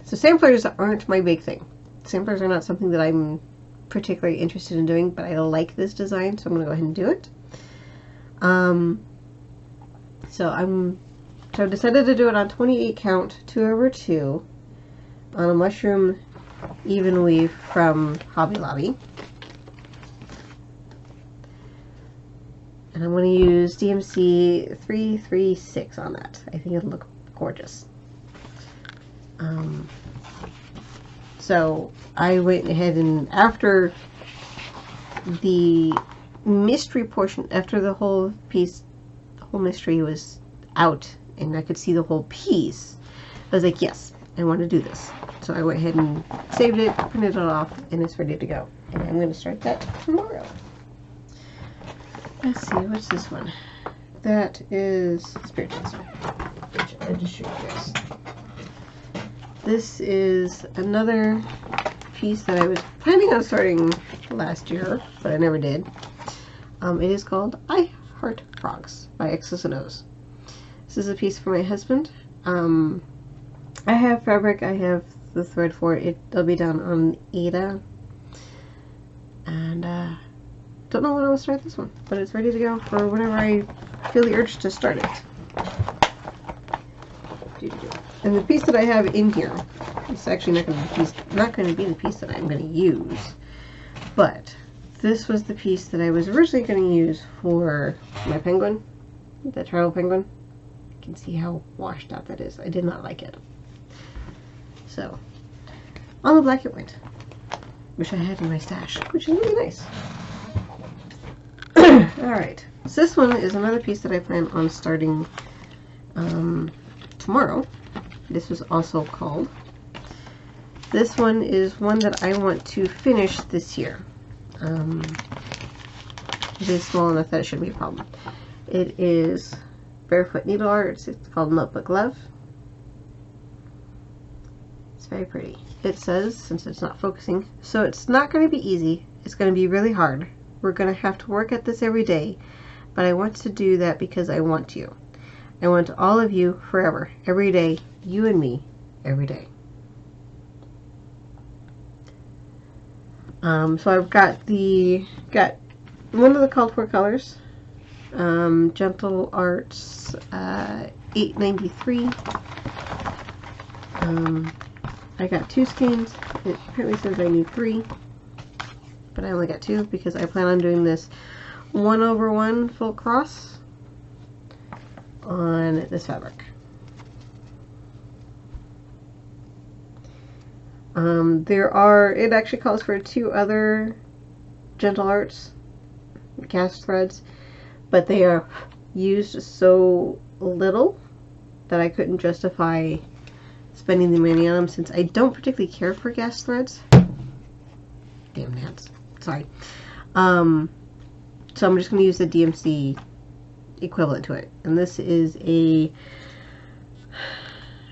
S1: so samplers aren't my big thing. Samplers are not something that I'm particularly interested in doing, but I like this design, so I'm going to go ahead and do it. So I've decided to do it on 28 count 2/2 on a mushroom even weave from Hobby Lobby. And I'm going to use DMC 336 on that. I think it'll look gorgeous. So I went ahead and after the mystery portion, after the whole mystery was out and I could see the whole piece, I was like, yes, I want to do this. So I went ahead and saved it, printed it off, and it's ready to go. And I'm going to start that tomorrow. Let's see, what's this one? That is Spirit Dancer, which I just showed you guys. This is another piece that I was planning on starting last year, but I never did. It is called I Heart Frogs by X's and O's. This is a piece for my husband. I have fabric, I have the thread for it. It'll be done on Ada. And don't know when I'll start this one, but it's ready to go for whenever I feel the urge to start it. And the piece that I have in here, it's actually not going to be the piece that I'm going to use, but this was the piece that I was originally going to use for my penguin, the turtle penguin. You can see how washed out that is. I did not like it. So, on the black it went, which I had in my stash, which is really nice. Alright, so this one is another piece that I plan on starting tomorrow. This was also called. This one is one that I want to finish this year. It is small enough that it shouldn't be a problem. It is barefoot needle art. It's called Notebook Love. It's very pretty. It says, since it's not focusing, so it's not going to be easy. It's going to be really hard. We're going to have to work at this every day, but I want to do that because I want you. I want all of you forever, every day, you and me, every day. So I've got one of the called for colors, Gentle Arts 893. I got 2 skeins. It apparently says I need 3, but I only got 2 because I plan on doing this 1/1 full cross on this fabric. It actually calls for 2 other Gentle Arts cast threads, but they are used so little that I couldn't justify spending the money on them since I don't particularly care for gas threads. Damn Nance. Sorry. So I'm just going to use the DMC equivalent to it. And this is a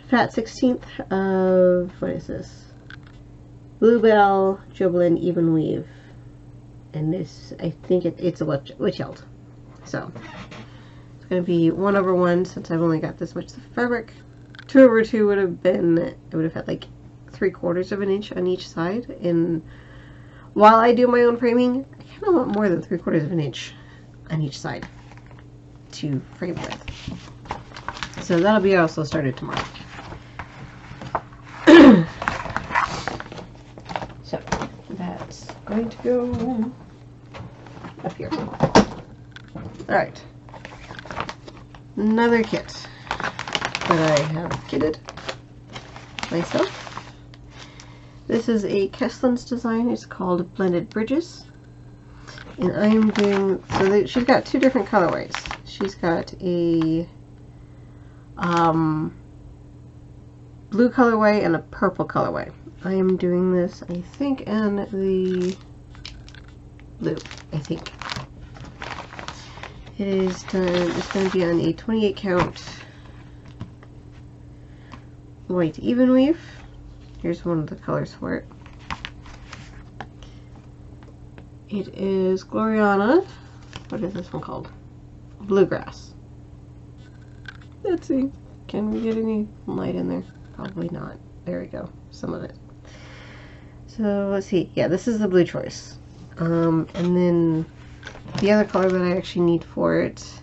S1: fat 16th of, what is this? Bluebell Jubilant Even Weave. And this, I think it's a witch hilt. So it's going to be 1/1 since I've only got this much fabric. 2/2 would have been, it would have had like 3/4 of an inch on each side. And while I do my own framing, I kind of want more than 3/4 of an inch on each side to frame with. So that'll be also started tomorrow. So that's going to go up here. Alright. Another kit that I have kitted myself. This is a Kesslin's design. It's called Blended Bridges. And I am doing, so she's got two different colorways. She's got a blue colorway and a purple colorway. I am doing this, I think, in the blue, I think. It is done, it's going to be on a 28 count white even weave. Here's one of the colors for it. It is Gloriana. What is this one called? Bluegrass. Let's see. Can we get any light in there? Probably not. There we go. Some of it. So let's see. Yeah, this is the blue choice. And then the other color that I actually need for it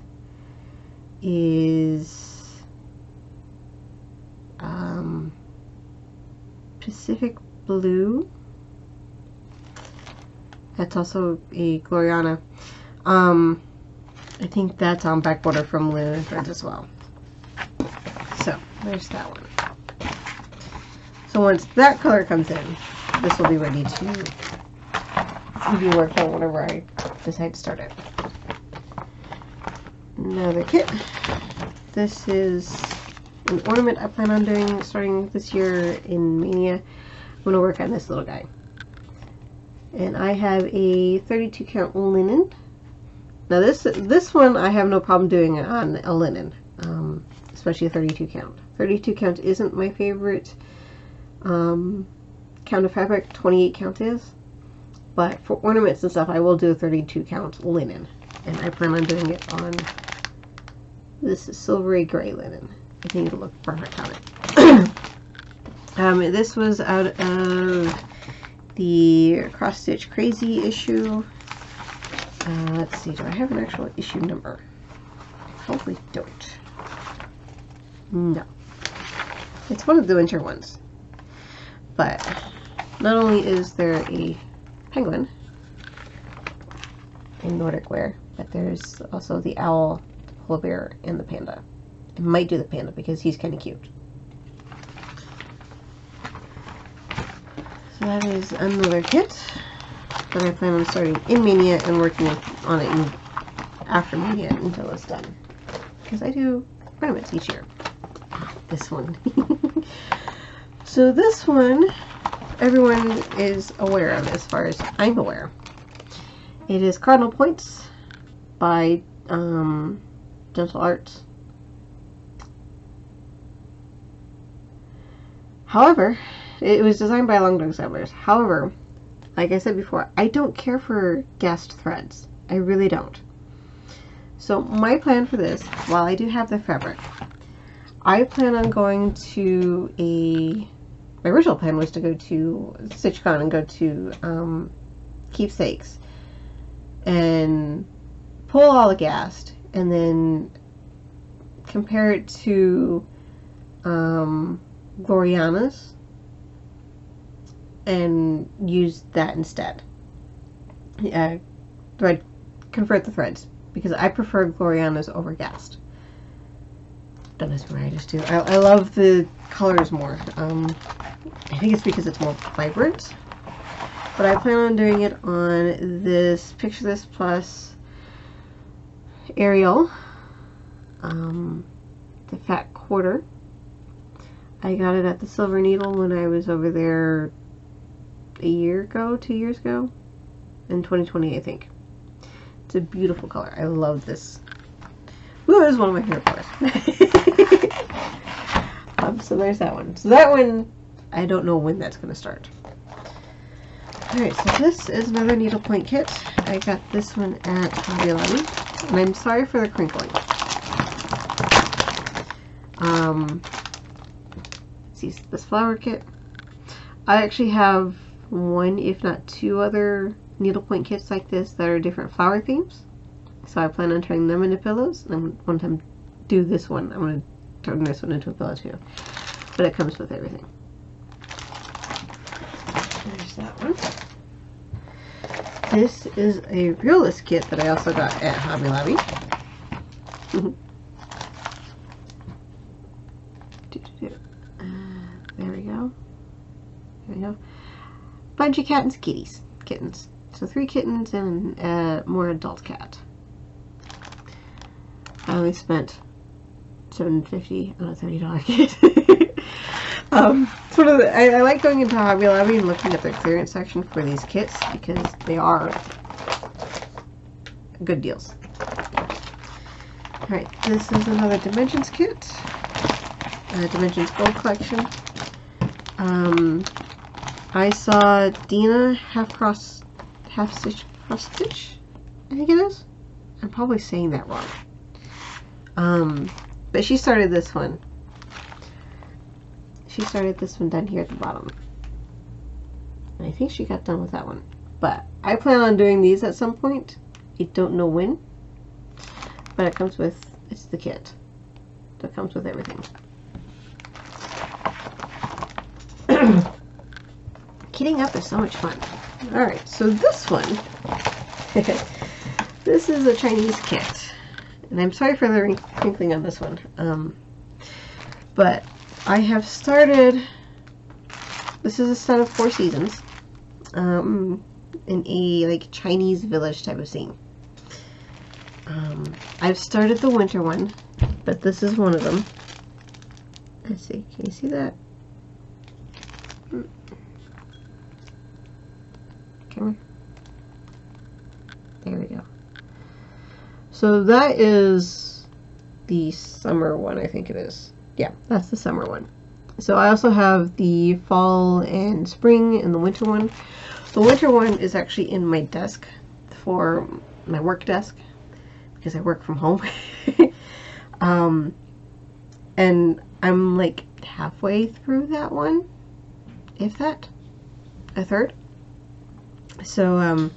S1: is Pacific Blue. That's also a Gloriana. I think that's on back border from Linen Threads as well. So there's that one. So once that color comes in, this will be ready to be worked on whenever I decide to start it. Another kit. This is an ornament I plan on doing starting this year in Mania. I'm going to work on this little guy. And I have a 32 count linen. Now this one I have no problem doing on a linen, especially a 32 count. 32 count isn't my favorite count of fabric, 28 count is. But for ornaments and stuff, I will do a 32 count linen. And I plan on doing it on this silvery gray linen. I think it'll look perfect on it. This was out of the Cross Stitch Crazy issue. Let's see, do I have an actual issue number? I probably don't. No. It's one of the winter ones. But not only is there a penguin in Nordic wear, but there's also the owl, the polar bear, and the panda. I might do the panda because he's kind of cute. So that is another kit that I plan on starting in Mania and working on it after Mania until it's done. Because I do ornaments each year. This one. So this one, everyone is aware of as far as I'm aware. It is Cardinal Points by Gentle Arts. However, it was designed by Long Dog Settlers. However, like I said before, I don't care for gassed threads. I really don't. So my plan for this, while I do have the fabric, I plan on going to my original plan was to go to StitchCon and go to Keepsakes and pull all the gassed and then compare it to Gloriana's and use that instead. Convert the threads because I prefer Gloriana's over gassed. Don't ask me why, I just do. I love the colors more. I think it's because it's more vibrant. But I plan on doing it on this Picture This Plus Ariel, the Fat Quarter. I got it at the Silver Needle when I was over there a year ago, 2 years ago, in 2020, I think. It's a beautiful color. I love this. Ooh, it is one of my favorite colors. So there's that one. So that one, I don't know when that's going to start. Alright, so this is another needlepoint kit. I got this one at Hobby Lobby, and I'm sorry for the crinkling. See this flower kit. I actually have one, if not two other needlepoint kits like this that are different flower themes. So I plan on turning them into pillows, and one time do this one. I'm going to turn this one into a pillow too. But it comes with everything. There's that one. This is a realist kit that I also got at Hobby Lobby. There we go. There we go. bunch of kittens. So 3 kittens and a more adult cat. I only spent $7.50 on a $30 kit. Sort of. I like going into Hobby Lobby and looking at their clearance section for these kits because they are good deals. Alright, this is another Dimensions kit. Dimensions Gold Collection. I saw Dina half stitch, cross stitch, I think it is. I'm probably saying that wrong. But she started this one. She started this one down here at the bottom. And I think she got done with that one. But I plan on doing these at some point. I don't know when. But it comes with, it's the kit. That comes with everything. Kitting up is so much fun. Alright, so this one, this is a Chinese kit. And I'm sorry for the crinkling on this one. But I have started, this is a set of 4 seasons, in a like Chinese village type of scene. I've started the winter one, but this is one of them. Let's see, can you see that? Camera. There we go. So that is the summer one, I think it is. Yeah, that's the summer one. So I also have the fall and spring and the winter one. The winter one is actually in my desk for my work desk because I work from home. And I'm like halfway through that one, if that, a third. So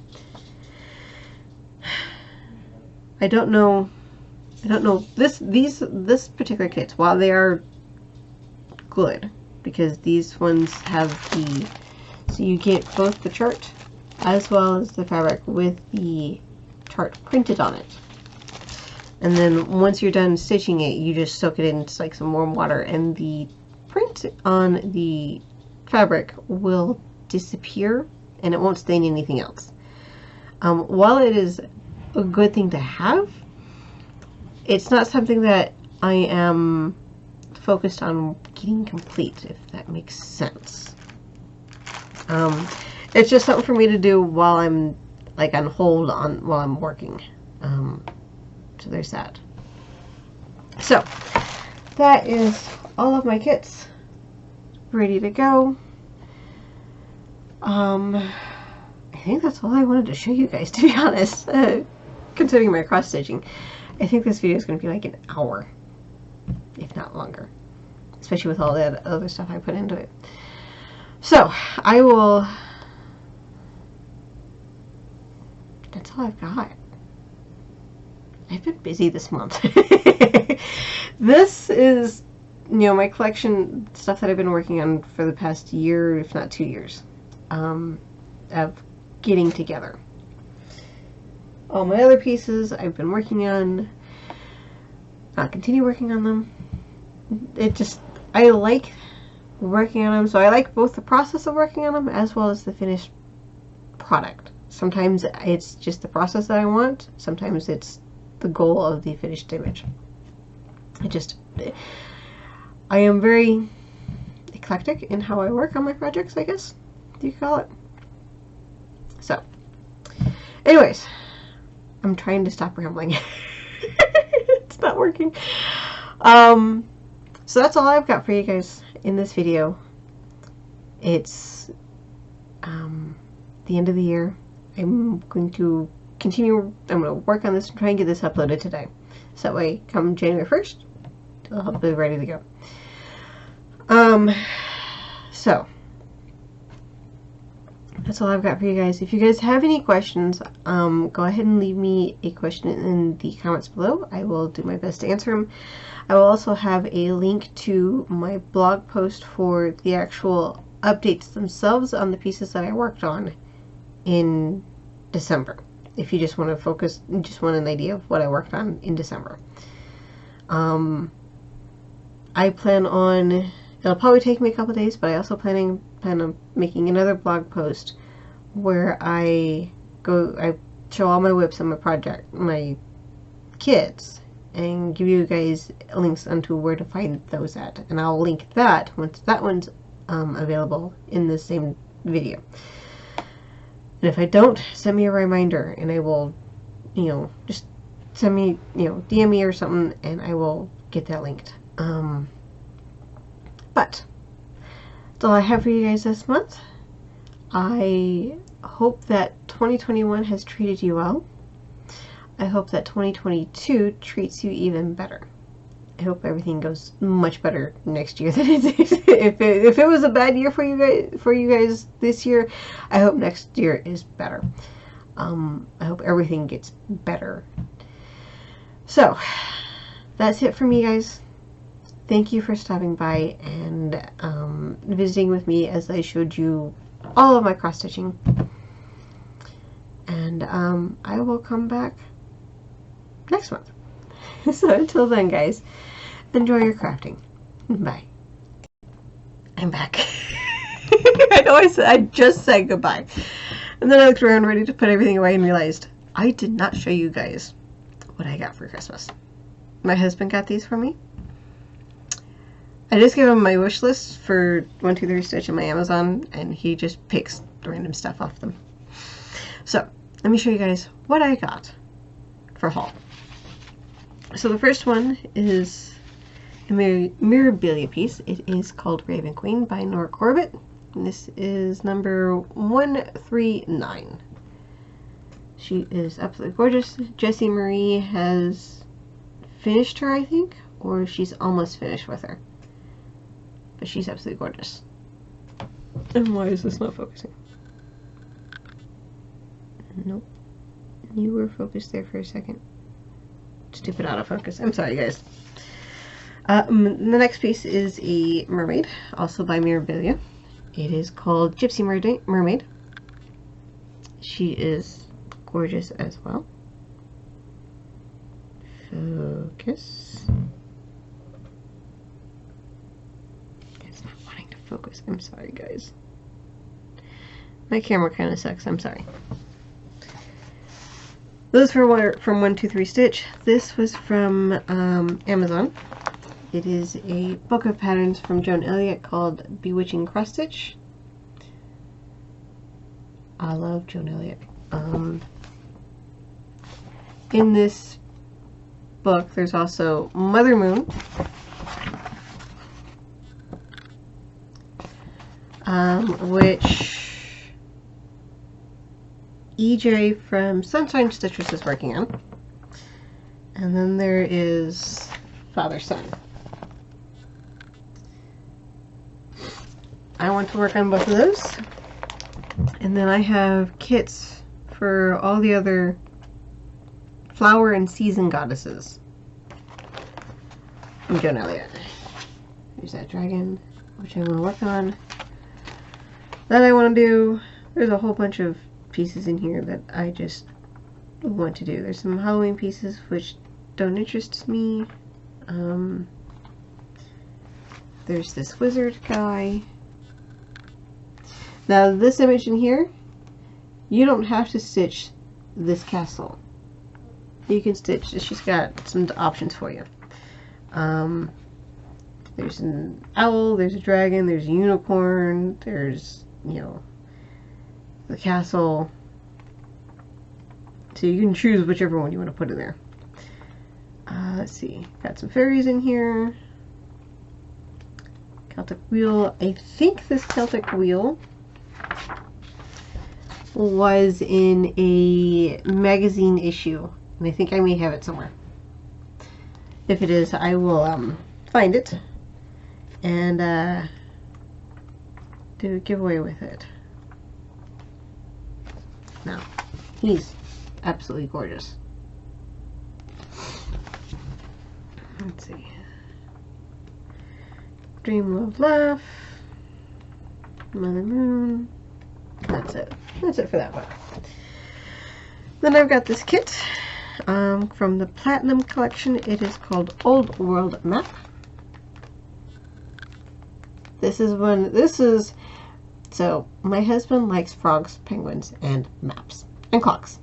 S1: I don't know this particular kit, while they are good, because these ones have the, so you get both the chart as well as the fabric with the chart printed on it. And then once you're done stitching it, you just soak it in like some warm water and the print on the fabric will disappear and it won't stain anything else. While it is a good thing to have, it's not something that I am focused on getting complete, if that makes sense. It's just something for me to do while I'm like on hold while I'm working. So there's that. So that is all of my kits ready to go. I think that's all I wanted to show you guys, to be honest. Considering my cross stitching, I think this video is going to be like an hour, if not longer, especially with all that other stuff I put into it. So I will, that's all I've got. I've been busy this month. This is, you know, my collection stuff that I've been working on for the past year, if not 2 years, of getting together. All my other pieces I've been working on. I'll continue working on them. It just, I like working on them, so I like both the process of working on them as well as the finished product. Sometimes it's just the process that I want, sometimes it's the goal of the finished image. I am very eclectic in how I work on my projects, I guess you could call it. So, anyways, I'm trying to stop rambling. It's not working. So that's all I've got for you guys in this video. It's the end of the year. I'm going to continue. I'm going to work on this and try and get this uploaded today, so that way come January 1st it'll be ready to go. So that's all I've got for you guys. If you guys have any questions, go ahead and leave me a question in the comments below. I will do my best to answer them. I will also have a link to my blog post for the actual updates themselves on the pieces that I worked on in December. If you just want to focus, just want an idea of what I worked on in December. I plan on It'll probably take me a couple days, but I also plan on making another blog post where I show all my WIPs and my kits, and give you guys links onto where to find those at. And I'll link that once that one's available in the same video. And if I don't, send me a reminder, and I will, just send me, DM me or something, and I will get that linked. But that's all I have for you guys this month. I hope that 2021 has treated you well. I hope that 2022 treats you even better. I hope everything goes much better next year than it did. If it was a bad year for you guys this year, I hope next year is better. I hope everything gets better. So that's it for me, guys. Thank you for stopping by and visiting with me as I showed you all of my cross stitching. And I will come back next month. So until then, guys, enjoy your crafting. Bye. I'm back. I know I just said goodbye. And then I looked around ready to put everything away and realized I did not show you guys what I got for Christmas. My husband got these for me. I just gave him my wish list for 123 Stitch on my Amazon, and he just picks random stuff off them. So let me show you guys what I got for haul. So the first one is a Mirabilia piece. It is called Raven Queen by Nora Corbett. And this is number 139. She is absolutely gorgeous. Jessie Marie has finished her, I think, or she's almost finished with her. But she's absolutely gorgeous. And why is this not focusing? Nope. You were focused there for a second. Stupid autofocus. I'm sorry, guys. The next piece is a mermaid, also by Mirabilia. It is called Gypsy Mermaid. She is gorgeous as well. Focus. It's not wanting to focus. I'm sorry, guys. My camera kind of sucks. I'm sorry. Those were from 123 Stitch. This was from Amazon. It is a book of patterns from Joan Elliott called Bewitching Cross Stitch. I love Joan Elliott. In this book, there's also Mother Moon, which EJ from Sunshine Stitchers is working on. And then there is Father Son. I want to work on both of those. And then I have kits for all the other flower and season goddesses from Joan Elliott. There's that dragon, which I want to work on. That I want to do. There's a whole bunch of pieces in here that I just want to do. There's some Halloween pieces which don't interest me. There's this wizard guy. Now this image in here, you don't have to stitch this castle. You can stitch, she's got some options for you. There's an owl, there's a dragon, there's a unicorn, there's, the castle. So you can choose whichever one you want to put in there. Let's see, got some fairies in here. Celtic Wheel. I think this Celtic Wheel was in a magazine issue, and I think I may have it somewhere. If it is, I will find it and do a giveaway with it. Now, he's absolutely gorgeous. Let's see. Dream, Love, Laugh. Mother Moon. That's it. That's it for that one. Then I've got this kit from the Platinum Collection. It is called Old World Map. This is so my husband likes frogs, penguins, and maps, and clocks.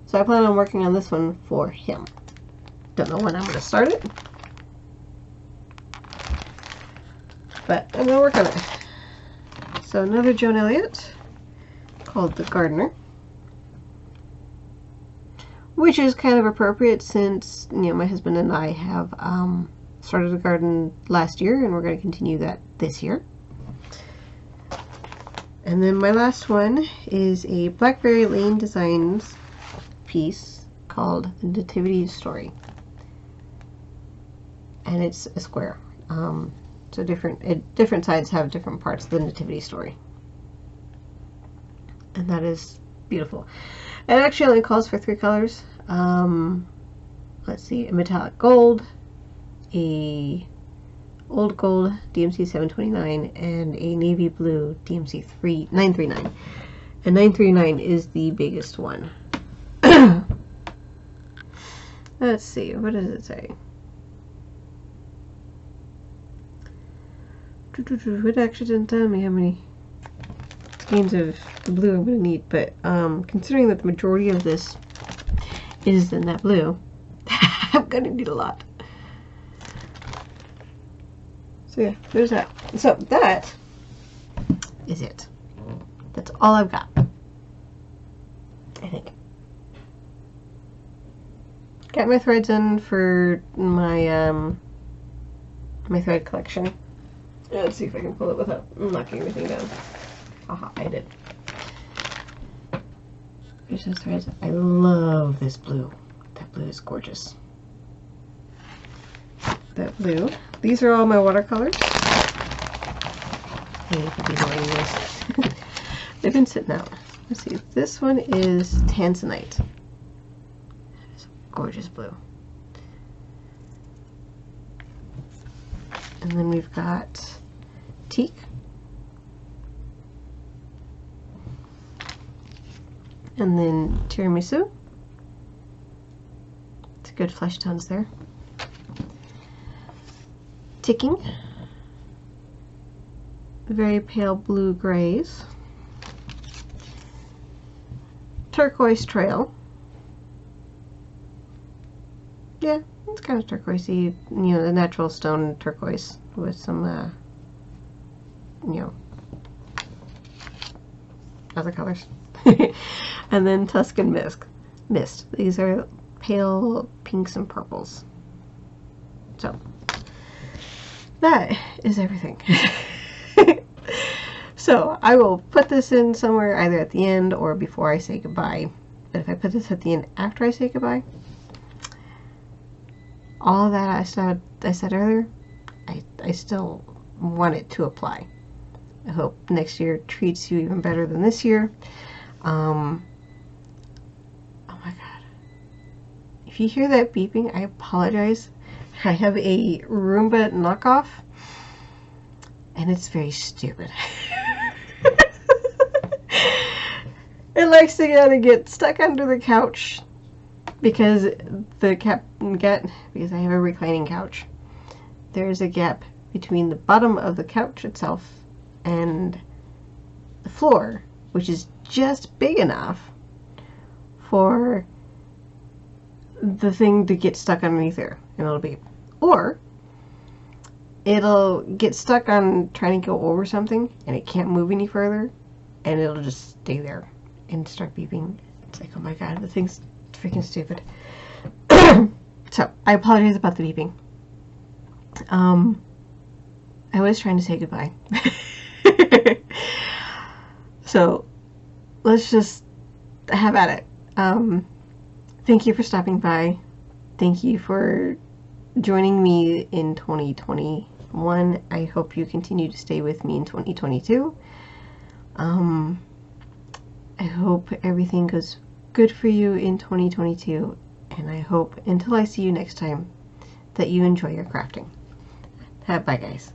S1: So I plan on working on this one for him. Don't know when I'm going to start it, but I'm going to work on it. So another Joan Elliott called The Gardener, which is kind of appropriate since, you know, my husband and I have started a garden last year, and we're going to continue that this year. And then my last one is a Blackberry Lane Designs piece called the Nativity Story, and it's a square. So different sides have different parts of the Nativity Story, and that is beautiful. It actually only calls for 3 colors. Let's see, a metallic gold, a old gold DMC 729, and a navy blue DMC 939. And 939 is the biggest one. Let's see, what does it say? It actually didn't tell me how many skeins of blue I'm going to need, but considering that the majority of this is in that blue, I'm going to need a lot. So yeah, there's that. So that is it. That's all I've got, I think. Got my threads in for my my thread collection. Let's see if I can pull it without knocking everything down. Aha, I did. Here's those threads. I love this blue. That blue is gorgeous. That blue. These are all my watercolors. I need to be doing this. They've been sitting out. Let's see. This one is Tanzanite. It's a gorgeous blue. And then we've got teak. And then tiramisu. It's good flesh tones there. Ticking. Very pale blue grays. Turquoise trail. Yeah, it's kind of turquoisey, you know, the natural stone turquoise with some, you know, other colors. And then Tuscan mist. These are pale pinks and purples. So that is everything. So I will put this in somewhere either at the end or before I say goodbye. But if I put this at the end after I say goodbye, all of that I said earlier, I still want it to apply. I hope next year treats you even better than this year. Oh my god. If you hear that beeping, I apologize. I have a Roomba knockoff, and it's very stupid. It likes to get stuck under the couch because because I have a reclining couch. There's a gap between the bottom of the couch itself and the floor, which is just big enough for the thing to get stuck underneath there, and it'll beep. Or it'll get stuck on trying to go over something and it can't move any further, and it'll just stay there and start beeping. It's like, oh my god, the thing's freaking stupid. So I apologize about the beeping. I was trying to say goodbye. So let's just have at it. Thank you for stopping by. Thank you for joining me in 2021. I hope you continue to stay with me in 2022. I hope everything goes good for you in 2022, and I hope until I see you next time that you enjoy your crafting. Bye guys.